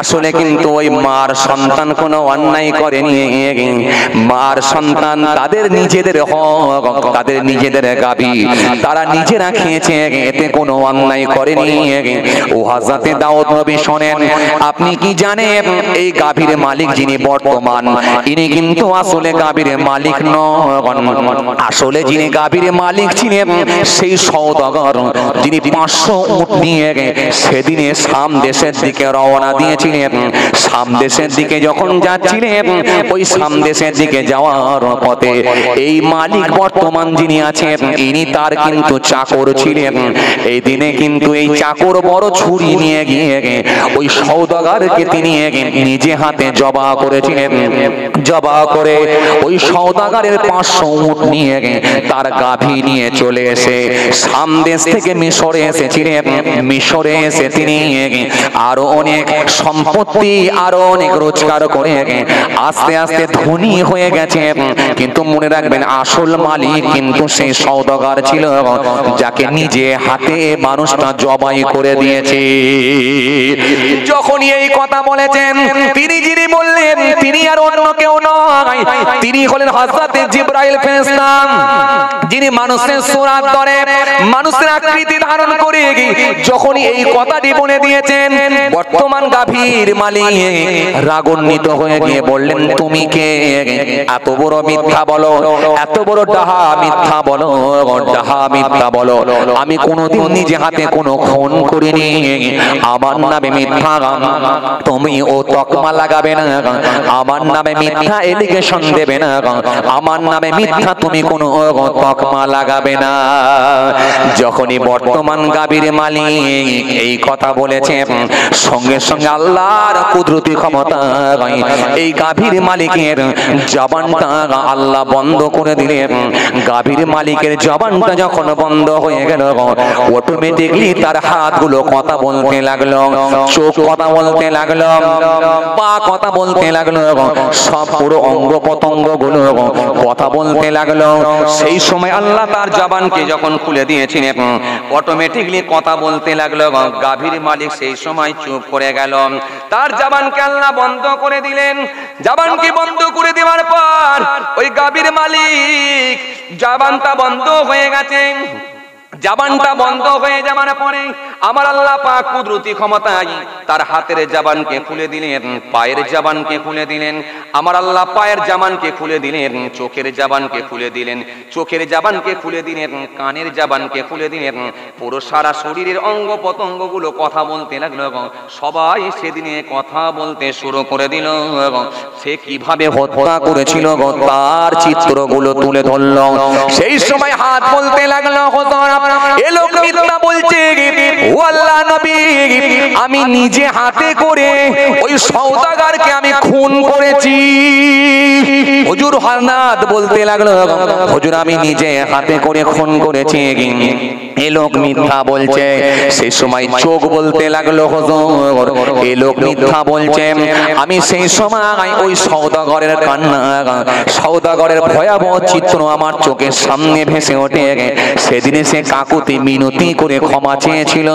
আসলে কিন্তু ওই মার সন্তান কোনো অন্যায় করেনি। মার সন্তান তাদের নিজেদের হক, তাদের নিজেদের গাভী তারা নিজেরা খেয়েছে, এতে কোনো অন্যায় করেনি। ও হযরতে দাউদ নবী শোনেন, আপনি কি জানেন এই গাভীর মালিক যিনি বর্তমান, ইনি কিন্তু আসলে গাভীর মালিক নন। আসলে যিনি গাভীর মালিক ছিলেন সেই সওদাগর, যিনি 500 উট নিয়ে সেদিনে শাম দেশের দিকে রওনা দিয়েছিলেন। শাম দেশের দিকে যখন যাচ্ছিলেন, ওই শাম দেশের দিকে যাওয়ার পথে এই মালিক বর্তমান যিনি আছেন, ইনি তার কিন্তু চাকর ছিলেন। এই দিনে কিন্তু এই চাকর বড় ছুরি নিয়ে গিয়ে ওই সওদাগরকে তিনি নিজে হাতে জবা করেছিলেন। জবা করে ওই সওদাগরের 500 উট নিয়ে তার গাভী নিয়ে চলে এসে শাম দেশ থেকে মিশরে এসেছিলেন। মিশরে এসে তিনি আরো অনেক সম্পত্তি, আরো অনেক রোজগার করে আস্তে আস্তে ধনী হয়ে গেছে। কিন্তু মনে রাখবেন, আসল মালিক কিন্তু সেই সওদাগর ছিল, যাকে নিজে হাতে মানুষটা জবাই করে দিয়েছে। যখনই এই কথা বলেছেন, তিনি যিনি বললেন, তিনি আর অন্য কেউ নয়, তিনি হলেন হযরতে জিবরাইল ফেরেশতা যিনি মানুষের সুরাত ধরে মানুষের আকৃতি ধারণ করে যখনই এই কথাটি বলে দিয়েছেন বর্তমান গাভীর মালিক রাগান্বিত হয়ে গিয়ে বললেন তুমি কে এত বড় মিথ্যা বলো এত বড় ডাহা মিথ্যা বলো ডাহা মিথ্যা বলো আমি কোনোদিন নিজে হাতে কোনো খুন করিনি আমার নামে মিথ্যা তুমি ও তকমা লাগাবে না আমার নামে মিথ্যা এলিগেশন দেবে না আমার নামে মিথ্যা তুমি কোনো তকমা লাগাবে না যখনই বর্তমান গাভীর মালিক এই কথা বলেছে সঙ্গে সঙ্গে আল্লাহর কুদরতি ক্ষমতা এই গাভীর মালিকের জবানটা আল্লাহ বন্ধ করে দিলেন গাভীর মালিকের জবানটা যখন বন্ধ হয়ে গেল অটোমেটিকলি তার হাতগুলো কথা বলতে লাগলো চোখ কথা বলতে লাগলো পা কথা বলতে লাগলো সব পুরো অঙ্গ প্রত্যঙ্গ গুলো কথা বলতে লাগলো সেই সময় আল্লাহ তার জবানকে যখন খুলে দিয়েছিলেন অটোমেটিকলি কথা বলতে লাগলো গাভীর মালিক সেই সময় চুপ করে গেল তার জবানকে আল্লাহ বন্ধ করে দিলেন জবানকে বন্ধ করে দেওয়ার পর ওই গাভীর মালিক জবানটা বন্ধ হয়ে গেছে জবানটা বন্ধ হয়ে যাওয়ার পরে আমার আল্লাহ পাক কুদরতি ক্ষমতায় তার হাতের জবানকে খুলে দিলেন পায়ের জবানকে খুলে দিলেন আমার আল্লাহ পায়ের জবানকে খুলে দিলেন চোখের জবানকে খুলে দিলেন চোখের জবানকে খুলে দিলেন কানের জবানকে খুলে দিলেন পুরো সারা শরীরের অঙ্গ প্রত্যঙ্গগুলো কথা বলতে লাগলো সবাই সেদিনে কথা বলতে শুরু করে দিল সে কিভাবে হত্যা করেছিল তার চিত্রগুলো তুলে ধরল সেই সময় হাত বলতে লাগলো এ লোক মিথ্যা বলছে ও আল্লাহ নবী আমি নিজে হাতে করে ওই সওদাগরকে আমি খুন করেছি হুজুর হানাত বলতে লাগলো হুজুর আমি নিজে হাতে করে খুন করেছি এ লোক মিথ্যা বলছে সেই সময় চোখ বলতে লাগলো হুজুর এ লোক মিথ্যা বলছে আমি সেই সময় ওই সওদাগরের কান্না সওদাগরের ভয়াবহ চিত্র আমার চোখের সামনে ভেসে ওঠে সেদিনে সে কাকুতি মিনতি করে ক্ষমা চেয়েছিল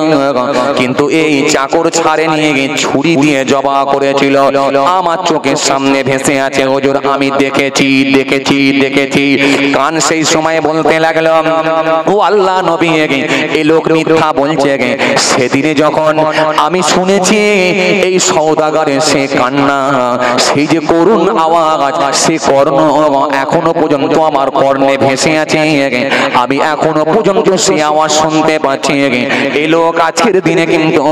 কিন্তু এই চাকর ছাড়ে নিয়ে গিয়ে ছুরি দিয়ে জবাই করেছিল আমার চোখের সামনে ভেসে আছে হুজুর আমি দেখেছি দেখেছি দেখেছি কান সেই সময় বলতে লাগলো ও আল্লাহ নবী এই লোক মিথ্যা বলছে সেদিনে যখন আমি শুনেছি এই সওদাগরের সে কান্না সেই যে করুণ আওয়াজ সে কর্ণ এখনো পর্যন্ত আমার কর্ণে ভেসে আছে আমি এখনো পর্যন্ত সে আওয়াজ শুনতে পাচ্ছি এই লোক আজকের দিনে কিন্তু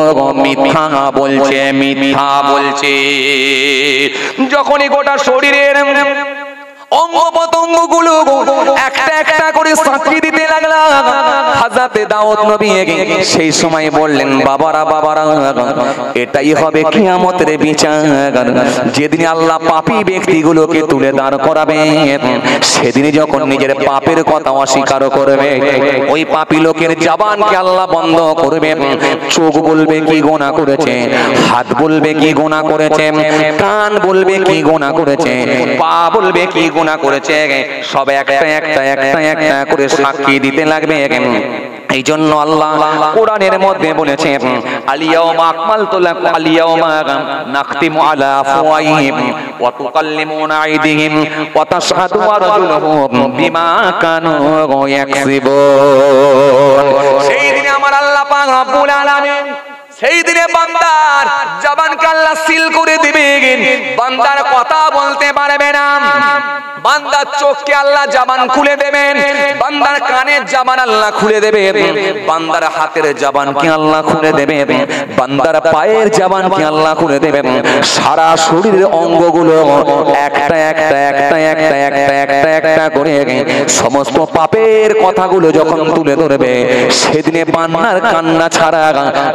মিথ্যা বলছে মিথ্যা বলছে যখনই গোটা শরীরের অঙ্গ প্রত্যঙ্গ গুলো একটা একটা করে সাক্ষী দিতে লাগলো হযরতে দাউদ নবী সেই সময় বললেন বাবারা বাবারা এটাই হবে কিয়ামতের বিচার যেদিন আল্লাহ পাপী ব্যক্তিগুলোকে তুলে দাঁড় করাবে সেদিন যখন নিজের পাপের কথা অস্বীকার করবে ওই পাপী লোকের জবানকে আল্লাহ বন্ধ করবে চোখ বলবে কি গুনাহ করেছে হাত বলবে কি গুনাহ করেছে কান বলবে কি গুনাহ করেছে পা বলবে কি গুনাহ করেছে সব একটা একটা একটা একটা করে সাক্ষী দিতে লাগবে এই জন্য আল্লাহ কোরআনের মধ্যে বলেছেন আলিয়াউমা আকমালতু লাকুম আলিয়াউমা নাখতিমু আলা আফওয়াহিহিম ওয়া তুকাল্লিমুনা আইদিহিম ওয়া তাশহাদু আরজুলুহুম বিমা কানু ইয়াকসিবুন সেই দিনে আমার আল্লাহ পাক রব্বুল আলামিন সেই দিনে বান্দার জবানকে আল্লাহ সিল করে দিবেন বান্দার কথা বলতে পারবে না বান্দার চোখকে আল্লাহ জবান খুলে দেবেন বান্দার কানের জবান আল্লাহ খুলে দেবেন বান্দার হাতের জবানকে আল্লাহ খুলে দেবেন বান্দার পায়ের জবানকে আল্লাহ খুলে দেবেন সারা শরীরের অঙ্গগুলো একটা একটা একটা একটা একটা একটা একটা করে সমস্ত পাপের কথাগুলো যখন তুলে ধরবে সেদিনে বান্দার কান্না ছাড়া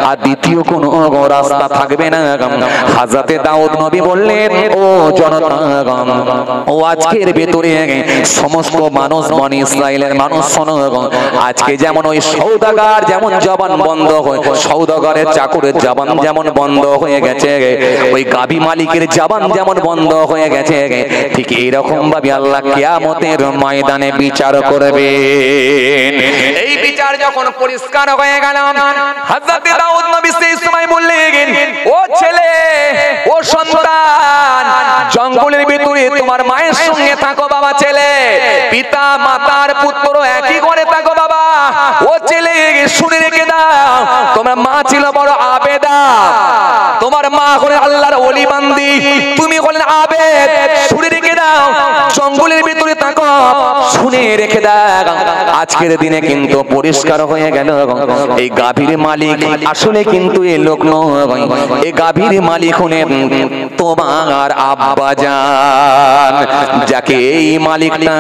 আর দ্বিতীয় কোনো রাস্তা থাকবে না হযরতে দাউদ নবী বললেন ও জনতা ও আজকের ভেতরে সমস্ত মানুষ বনি ইসরাইলের মানুষ শোনো আজকে যেমন ওই সওদাগর যেমন জবান বন্ধ হয় সওদাগরের চাকরের জবান যেমন বন্ধ হয়ে গেছে ওই গাভী মালিকের জবান যেমন বন্ধ হয়ে গেছে ঠিক এইরকম ভাবে আল্লাহ কিয়ামতের ময়দানে বিচার করবেন এই বিচার যখন পরিষ্কার হয়ে গেল হযরতে দাউদ নবী সেই সময় বললেন ও ছেলে ও সন্তান, জঙ্গলের ভিতরে তোমার মায়ের সঙ্গে থাকো বাবা। ছেলে, পিতা মাতার পুত্র একই ঘরে থাকো বাবা। ও ছেলে, শুনে রেখে দাও, তোমার মা ছিল বড় আবেদা, তোমার মা হলেন আল্লাহর ওলি বান্দি, তুমি হলেন আবেদ। শুনে রেখে দাও, জঙ্গলের ভিতরে থাকো, শুনে রেখে দাও। আজকের দিনে কিন্তু পরিষ্কার হয়ে গেল, এই গাভীর মালিক আসলে কিন্তু এই লোক নয়, এই গাভীর মালিক হলেন তোমার আব্বাজান, যাকে এই মালিকটা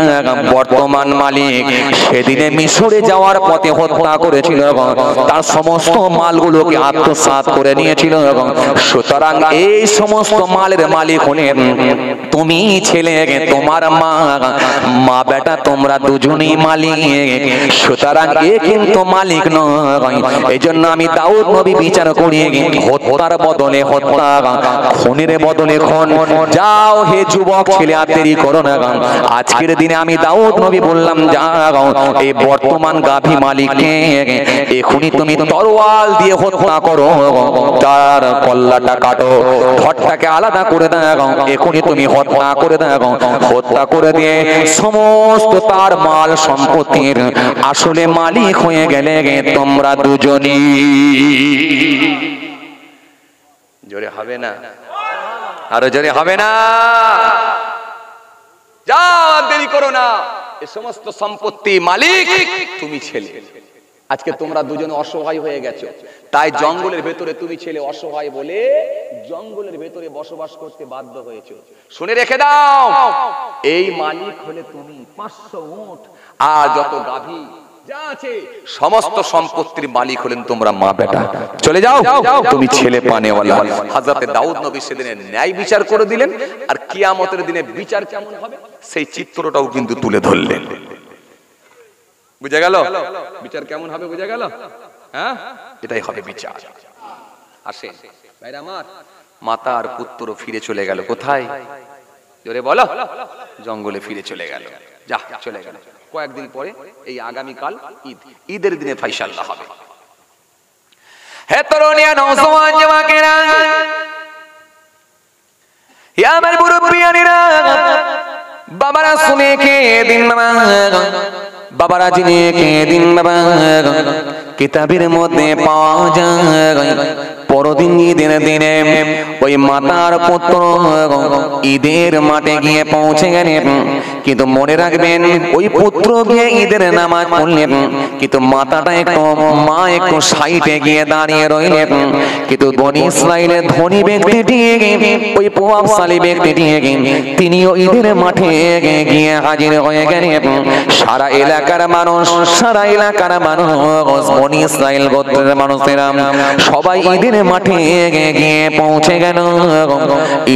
বর্তমান মালিক সেদিনে মিশরে যাওয়ার পথে হত্যা করেছিল, তার সমস্ত মালগুলোকে আত্মসাৎ করে নিয়েছিল। সুতরাং এই সমস্ত মালের মালিক হলেন তুমি ছেলে, তোমার মা, মা বেটা তোমরা দুজনেই মালিক। সুতরাং এ কিন্তু মালিক নয়। এই জন্য আমি দাউদ নবী বিচার করি, হত্যার বদলে হত্যা, খুনের বদলে খুন। যাও হে যুবক ছেলে, আর দেরি করো না। আজকের দিনে আমি দাউদ নবী বললাম, যাও এই বর্তমান গাভী মালিককে এখনই তুমি তরোয়াল দিয়ে হত্যা করো, তার কল্লাটা কাটো, ধড়টাকে আলাদা করে দাও, এখনই তুমি হত্যা করে দাও। হত্যা করে দিয়ে সমস্ত তার মাল সম্পত্তির আসলে মালিক হয়ে গেলে তোমরা দুজনই। জোরে হবে না? আরো জোরে হবে না? যাও, দেরি করো না। এই সমস্ত সম্পত্তি মালিক তুমি ছেলে। আজকে তোমরা দুজন অসহায় হয়ে গেছো, তাই জঙ্গলের ভেতরে তুমি ছেলে অসহায় বলে জঙ্গলের ভেতরে বসবাস করতে বাধ্য হয়েছো। শুনে রেখে দাও, এই মালিক হলে তুমি। 500 উট আর যত গাভী যা আছে সমস্ত সম্পত্তির মালিক হলেন তোমরা মা বেটা। চলে যাও, তুমি ছেলে পানেওয়ালা। হযরতে দাউদ নবী সেদিনে ন্যায় বিচার করে দিলেন, আর কিয়ামতের দিনে বিচার কেমন হবে সেই চিত্রটাও কিন্তু তুলে ধরলেন। বুঝা গেল বিচার কেমন হবে? বুঝা গেল? হ্যাঁ, এটাই হবে বিচার। আসে ভাইরা আমার, মাতা আর পুত্র ফিরে চলে গেল কোথায়? জোরে বলো। জঙ্গলে ফিরে চলে গেল। যা, চলে গেল। কয়েকদিন পরে এই আগামীকাল ঈদ, ঈদের দিনে ফাইসাল্লাহ হবে। হে তরুণিয়া, নওজওয়ান যুবকেরা, হে আমার মুরব্বিয়ানেরা, বাবারা শুনে কে দিন বাবা, বাবারা জিনে কে দিন বাবা, কিতাবের মধ্যে পাওয়া যায় পরদিন ঈদের দিনে ওই মাতার পুত্র ঈদের মাঠে গিয়ে পৌঁছে গেলেন। কিন্তু মনে রাখবেন, ওই পুত্র গিয়ে ঈদের নামাজ পড়লেন, কিন্তু মাতাটা মা একটু সাইডে গিয়ে দাঁড়িয়ে রইলেন। কিন্তু বনি ইসরাইলের ধনী ব্যক্তিটি, ওই প্রভাবশালী ব্যক্তিটি, তিনিও ঈদের মাঠে গিয়ে হাজির হয়ে গেলেন। সারা এলাকার মানুষ, সারা এলাকার মানুষ, বনি ইসরাইল গোত্রের মানুষেরা সবাই ঈদের মাঠে গিয়ে পৌঁছে গেল।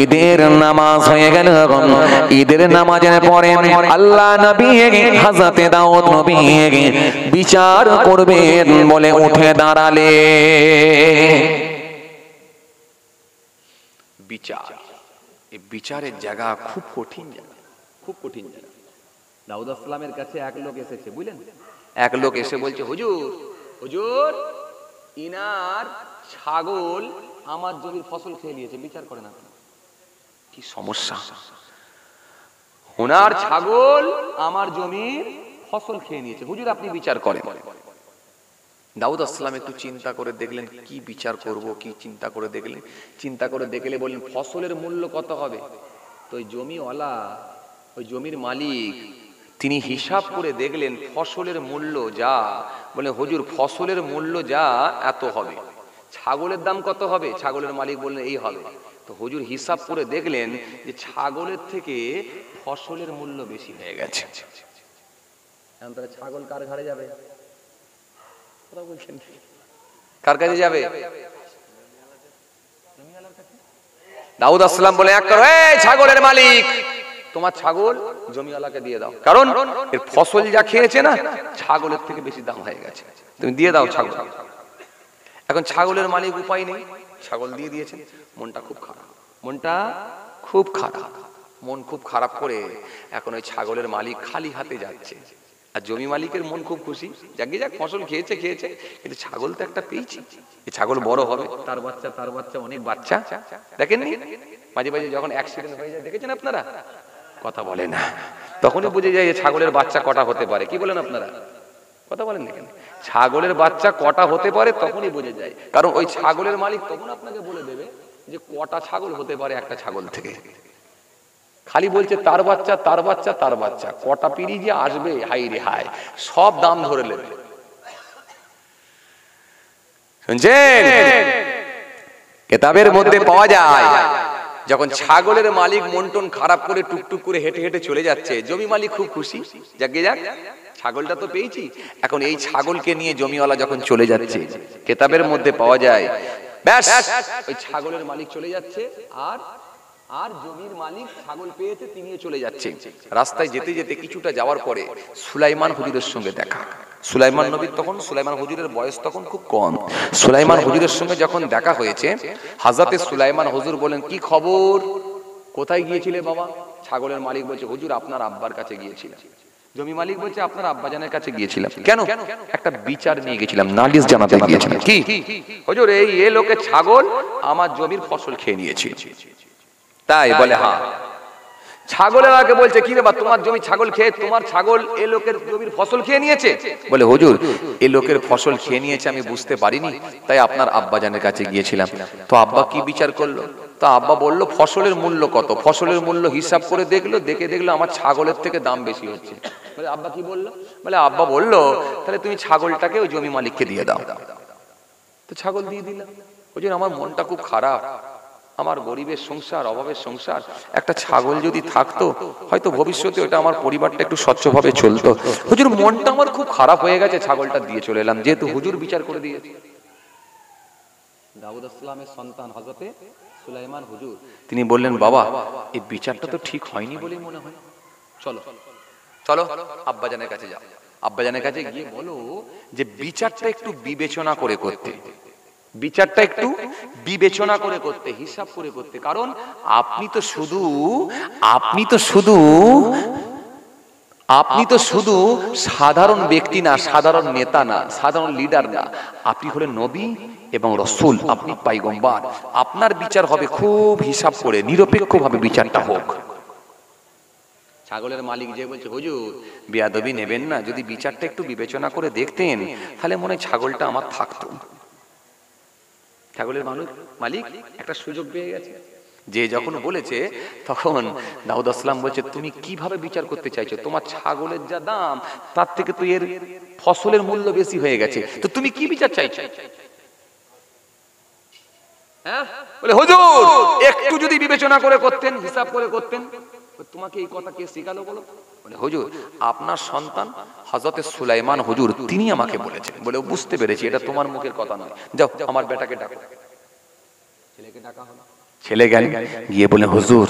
ঈদের নামাজ হয়ে গেল। ঈদের নামাজের পরে আল্লাহ নবী হযরতে দাউদ নবী বিচার করবেন বলে উঠে দাঁড়ালে। বিচার, এই বিচারের জায়গা খুব কঠিন জায়গা, খুব কঠিন জায়গা। দাউদ আসসালামের কাছে এক লোক এসেছে, বুঝলেন? এক লোক এসে বলছে, হুজুর, হুজুর, ইনার ছাগল আমার জমির ফসল খেয়ে নিয়েছে, বিচার করেন আপনি। কি সমস্যা? ওনার ছাগল আমার জমির ফসল খেয়ে নিয়েছে, হুজুর আপনি বিচার করেন। দাউদ আসসালাম একটু চিন্তা করে দেখলেন, কি বিচার করব, কি চিন্তা করে দেখলেন। চিন্তা করে দেখলে বললেন, ফসলের মূল্য কত হবে? তো ওই জমিওয়ালা, ওই জমির মালিক, তিনি হিসাব করে দেখলেন ফসলের মূল্য যা, বলে হুজুর ফসলের মূল্য যা এত হবে, ছাগলের দাম কত হবে? ছাগলের মালিক বললেন এই হবে। তো হুজুর হিসাব করে দেখলেন যে ছাগলের থেকে ফসলের মূল্য বেশি হয়ে গেছে। এখন তাহলে ছাগল কার ঘরে যাবে? কার কাছে যাবে? দাউদ আসসালাম বলে, এক করো, এই ছাগলের মালিক, তোমার ছাগল জমিওয়ালাকে দিয়ে দাও, কারণ এর ফসল যা খেয়েছে না, ছাগলের থেকে বেশি দাম হয়ে গেছে, তুমি দিয়ে দাও ছাগল। এখন ছাগলের মালিক উপায় নেই, ছাগল দিয়ে দিয়েছেন। মনটা খুব খারাপ, মনটা খুব খারাপ, মন খুব খারাপ করে এখন ওই ছাগলের মালিক খালি হাতে যাচ্ছে। আর জমি মালিকের মন খুব খুশি, যাকে যাক ফসল খেয়েছে, কিন্তু ছাগল তো একটা পেয়েছি, এই ছাগল বড় হবে, তার বাচ্চা অনেক বাচ্চা। দেখেননি মাঝে মাঝে যখন অ্যাক্সিডেন্ট হয়ে যায়, দেখেছেন আপনারা? কথা বলে না, তখনই বুঝে যায় ছাগলের বাচ্চা কটা হতে পারে। কি বলেন আপনারা? কথা বলেন না কেন? ছাগলের বাচ্চা কটা হতে পারে তখনই বুঝে যায়, কারণ ওই ছাগলের মালিক তখন আপনাকে বলে দেবে যে কটা ছাগল হতে পারে একটা ছাগল থেকে। খালি বলছে তার বাচ্চা, কটা পিড়ি যে আসবে, হাই রে হাই, সব দাম ধরে নেবে। শুনছেন? কিতাবের মধ্যে পাওয়া যায় যখন ছাগলের মালিক মন টন খারাপ করে টুকটুক করে হেঁটে হেঁটে চলে যাচ্ছে, জমি মালিক খুব খুশি, যাকে যাক ছাগলটা তো পেয়েছি। এখন এই ছাগলকে নিয়ে জমিওয়ালা যখন চলে যাচ্ছে, কিতাবের মধ্যে পাওয়া যায় ব্যাস ওই ছাগলের মালিক চলে যাচ্ছে, আর জমির মালিক ছাগল পেয়েছে, তিনিও চলে যাচ্ছে। রাস্তায় যেতে যেতে কিছুটা যাওয়ার পরে সুলাইমান হুজুরের সঙ্গে দেখা। সুলাইমান নবী তখন, সুলাইমান হুজুরের বয়স তখন খুব কম। সুলাইমান হুজুরের সঙ্গে যখন দেখা হয়েছে, হযরতে সুলাইমান হুজুর বলেন, কি খবর, কোথায় গিয়েছিলে বাবা? ছাগলের মালিক বলছে, হুজুর আপনার আব্বার কাছে গিয়েছিলাম। জমি মালিক বলছে, আপনার আব্বাজানের কাছে গিয়েছিলাম। কেন? একটা বিচার নিয়ে গেছিলাম, নালিশ জানাতে গিয়েছিলাম। কি হুজুর, এই লোকের ছাগল আমার জমির ফসল খেয়ে নিয়েছে। তাই বলে, হ্যাঁ। ছাগলের আগে বলছে, কি রে বা, তোমার জমি ছাগল খেয়ে, তোমার ছাগল এ লোকের জমির ফসল খেয়ে নিয়েছে? বলে, হুজুর এ লোকের ফসল খেয়ে নিয়েছে আমি বুঝতে পারিনি, তাই আপনার আব্বাজানের কাছে গিয়েছিলাম। তো আব্বা কি বিচার করলো? তো আব্বা বলল, ফসলের মূল্য কত? ফসলের মূল্য হিসাব করে দেখলো আমার ছাগলের থেকে দাম বেশি হচ্ছে। বলে, আব্বা কি বললো? বলে, আব্বা বললো, তাহলে তুমি ছাগলটাকে ওই জমি মালিককে দিয়ে দাও। তো ছাগল দিয়ে দিলাম। হুজুর আমার মনটা খুব খারাপ, আমার গরিবের সংসার, অভাবের সংসার, একটা ছাগল যদি থাকতো হয়তো ভবিষ্যতে ওটা আমার পরিবারটা একটু স্বচ্ছভাবে চলতো। হুজুর মনটা আমার খুব খারাপ হয়ে গেছে, ছাগলটা দিয়ে চলে এলাম, যেহেতু হুজুর বিচার করে দিয়েছে। দাউদ ইসলামের সন্তান হযরতে সুলাইমান হুজুর, তিনি বললেন, বাবা এই বিচারটা তো ঠিক হয়নি বলেই মনে হয়, চলো চলো আব্বাজানের কাছে যাও। আব্বাজানের কাছে গিয়ে বলো যে বিচারটা একটু বিবেচনা করে করতে, বিচারটা একটু বিবেচনা করে করতে, হিসাব করে করতে। কারণ আপনি তো শুধু সাধারণ ব্যক্তি না, সাধারণ নেতা না, সাধারণ লিডার না, আপনি হলেন নবী এবং রাসূল, আপনি পয়গম্বর। আপনার বিচার হবে খুব হিসাব করে, নিরপেক্ষভাবে বিচারটা হোক। ছাগলের মালিক যে বলছে, হুজুর বেয়াদবি নেবেন না, যদি বিচারটা একটু বিবেচনা করে দেখতেন তাহলে মনে হয় ছাগলটা আমার থাকতো। ছাগলের মালিক একটা সুযোগ পেয়ে গেছে, যে যখন বলেছে তখন দাউদ আসলাম বলছে, তুমি কিভাবে বিচার করতে চাইছো? তোমার ছাগলের যা দাম তার থেকে তো এর ফসলের মূল্য বেশি হয়ে গেছে, তো তুমি কি বিচার চাইছো? হ্যাঁ বলে, হুজুর একটু যদি বিবেচনা করে করতেন, হিসাব করে করতেন। তোমাকে এই কথা কে শেখালো বলো? বলে, হুজুর আপনার সন্তান হযরতে সুলাইমান হুজুর তিনি আমাকে বলেছেন। বলে, বুঝতে পেরেছি, এটা তোমার মুখের কথা নয়, যাও আমার বেটাকে ডাকো। ছেলেকে ডাকা হলো, ছেলে গেল, গিয়ে বলে, হুজুর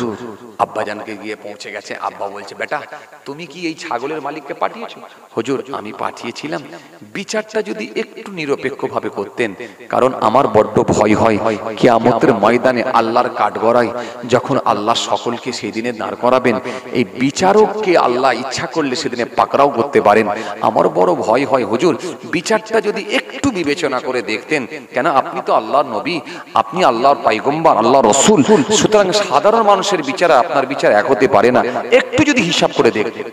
আব্বাজানকে গিয়ে পৌঁছে গেছে। আব্বা বলছে, বেটা তুমি কি এই ছাগলের মালিককে পাঠিয়েছো? হুজুর আমি পাঠিয়েছিলাম, বিচারটা যদি একটু নিরপেক্ষভাবে করতেন, কারণ আমার বড্ড ভয় হয় কিয়ামতের ময়দানে আল্লাহর কাঠগড়ায় যখন আল্লাহ সকলকে সেদিনে দাঁড় করাবেন, এই বিচারককে আল্লাহ ইচ্ছা করলে সেদিনে পাকড়াও করতে পারেন। আমার বড় ভয় হয়, হুজুর বিচারটা যদি একটু বিবেচনা করে দেখতেন, কেন আপনি তো আল্লাহর নবী, আপনি আল্লাহর পয়গম্বর, আল্লাহর রাসূল, সুতরাং সাধারণ মানুষের বিচার আপনার বিচার এক হতে পারে না, একটু যদি হিসাব করে দেখতেন।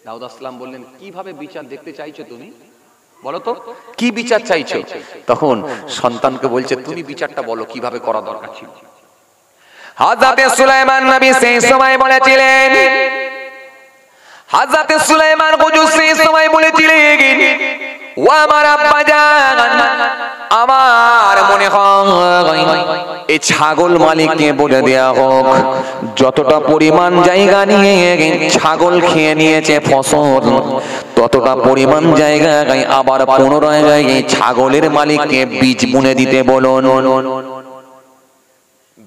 দাউদ আসলাম বললেন, কিভাবে বিচার দেখতে চাইছো তুমি, বলো তো কি বিচার চাইছো? তখন সন্তানকে বলছে, তুমি বিচারটা বলো কিভাবে করা দরকার ছিল। হযরতে সুলাইমান নবী সেই সময় বলেছিলেন, হযরতে সুলাইমান হুজুর সেই সময় বলেছিলেন, ও আমার আব্বাজান, আমার মনে হয় এই ছাগল মালিককে বলে দেয়া হোক, যতটা পরিমাণ জায়গা নিয়ে ছাগল খেয়ে নিয়েছে ফসল, ততটা পরিমাণ জায়গায় আবার পুনরায় ছাগলের মালিককে বীজ বুনে দিতে বলুন।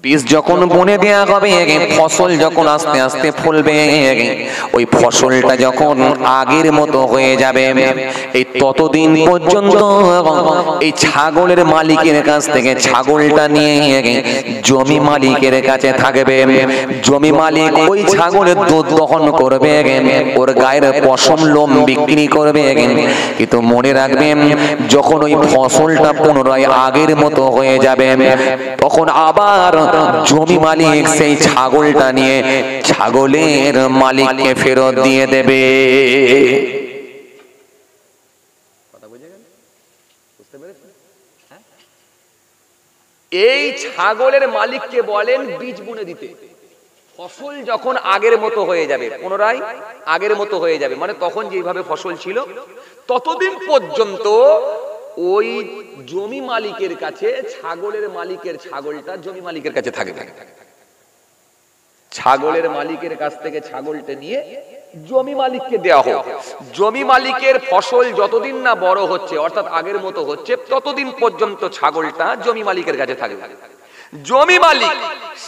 বীজ যখন বুনে দেয়া হবে, ফসল যখন আস্তে আস্তে ফলবে, ওই ফসলটা যখন আগের মতো হয়ে যাবে, এই ততদিন পর্যন্ত এই ছাগলের মালিকের কাছ থেকে ছাগলটা নিয়ে জমি মালিকের কাছে থাকবে। জমি মালিক ওই ছাগলের দুধ দহন করবে, ওর গায়ের পশম লোম বিক্রি করবে। কিন্তু মনে রাখবেন, যখন ওই ফসলটা পুনরায় আগের মতো হয়ে যাবে, তখন আবার জমি মালিক সেই ছাগলটা নিয়ে ছাগলের মালিককে ফেরত দিয়ে দেবে। এই ছাগলের মালিককে বলেন বীজ বুনে দিতে। ফসল যখন আগের মতো হয়ে যাবে, পুনরায় আগের মতো হয়ে যাবে, মানে তখন যেভাবে ফসল ছিল ততদিন পর্যন্ত ওই জমি মালিকের কাছে ছাগলের মালিকের ছাগলটা জমি মালিকের কাছে থাকবে। ছাগলের মালিকের কাছ থেকে ছাগলটা নিয়ে জমি মালিককে দেওয়া হোক। জমি মালিকের ফসল যতদিন না বড় হচ্ছে, অর্থাৎ আগের মতো হচ্ছে, ততদিন পর্যন্ত ছাগলটা জমি মালিকের কাছে থাকবে। জমি মালিক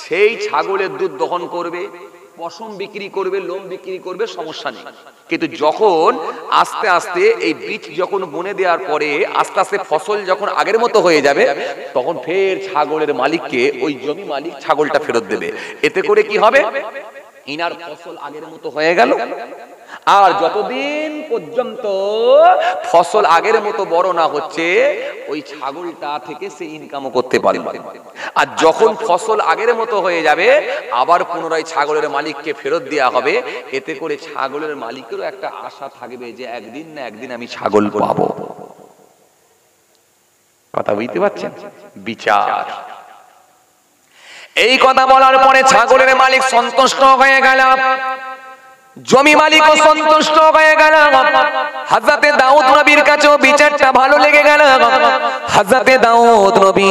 সেই ছাগলের দুধ দহন করবে, পশম বিক্রি করবে, লোম বিক্রি করবে, সমস্যা নেই। কিন্তু যখন আস্তে আস্তে এই বীজ যখন বুনে দেওয়ার পরে আস্তে আস্তে ফসল যখন আগের মতো হয়ে যাবে, তখন ফের ছাগলের মালিককে ওই জমি মালিক ছাগলটা ফেরত দেবে। এতে করে কি হবে, ইনার ফসল আগের মতো হয়ে গেল, আর যতদিন পর্যন্ত ফসল আগের মতো বড় না হচ্ছে ওই ছাগলটা থেকে সে ইনকামও করতে পারবে। আর যখন ফসল আগের মতো হয়ে যাবে, আবার পুনরায় ছাগলের মালিককে ফেরত দেওয়া হবে। এতে করে ছাগলের মালিকেরও একটা আশা থাকবে যে একদিন না একদিন আমি ছাগল পাবো। কথা বুঝতে পারছেন? বিচার। এই কথা বলার পরে ছাগলের মালিক সন্তুষ্ট হয়ে গেল, জমি মালিকও সন্তুষ্ট হয়ে গেল। হযরতে দাউদ নবীর কাছেও বিচারটা ভালো লেগে গেল। হযরতে দাউদ নবী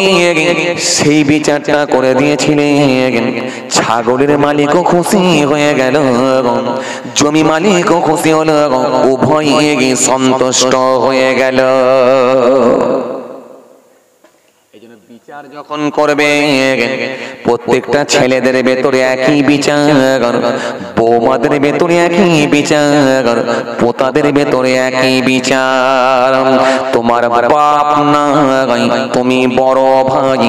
সেই বিচারটা করে দিয়েছিলেন। ছাগলের মালিকও খুশি হয়ে গেল, জমি মালিকও খুশি হলো, উভয়ে সন্তুষ্ট হয়ে গেল। বিচার যখন করবে, প্রত্যেকটা ছেলেদের ভেতরে একই বিচার, বৌমাদের ভেতরে একই বিচার, পোতাদের ভেতরে একই বিচার। তোমার বাপ নাই, তুমি বড় ভাই,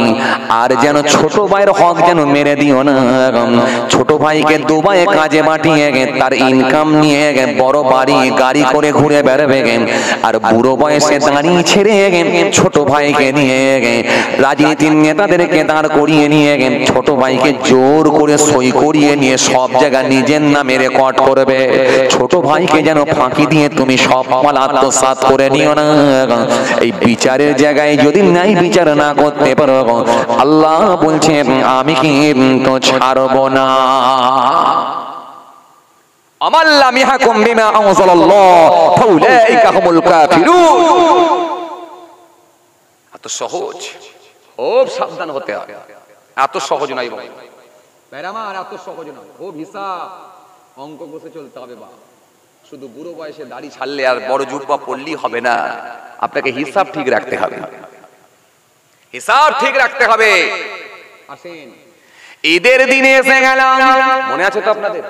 আর যেন ছোট ভাইয়ের হক যেন মেরে দিও না। ছোট ভাইকে দুবাইয়ে কাজে পাঠিয়ে তার ইনকাম নিয়ে বড় বাড়ি গাড়ি করে ঘুরে বেড়াবে, আর বুড়ো বয়সে দাঁড়িয়ে ছেড়ে ছোট ভাইকে নিয়ে রাজনীতির নেতাদেরকে দাঁড় করিয়ে নিয়ে ছোট ভাইকে জোর করে সই করিয়ে নিয়ে সব জায়গা নিজের নামে রেকর্ড করবে। ছোট ভাইকে যেন ফাঁকি দিয়ে তুমি সব মাল আত্মসাৎ করে নিও না। এই বিচারের জায়গায় যদি নাই বিচার না করতে পারো, আল্লাহ বলছেন আমি কিন্তু ছাড়ব না। আমাল্লাম ইয়াহকুম বিমা আনজালাল্লাহ ফাউলাইকা হুমুল কাফিরুন। এত সহজ, খুব সাবধান হতে হবে। এত সহজ নয় ভাই, আমার এত সহজ নয়। খুব হিসাব অঙ্ক কষে চলতে হবে। বা শুধু বুড়ো বয়সে দাড়ি ছাড়লে আর বড় জুব্বা পড়লেই হবে না, আপনাকে হিসাব ঠিক রাখতে হবে। হিসাব ঠিক রাখতে হবে। আসেন, ঈদের দিনে এসে গেল, মনে আছে তো আপনাদের?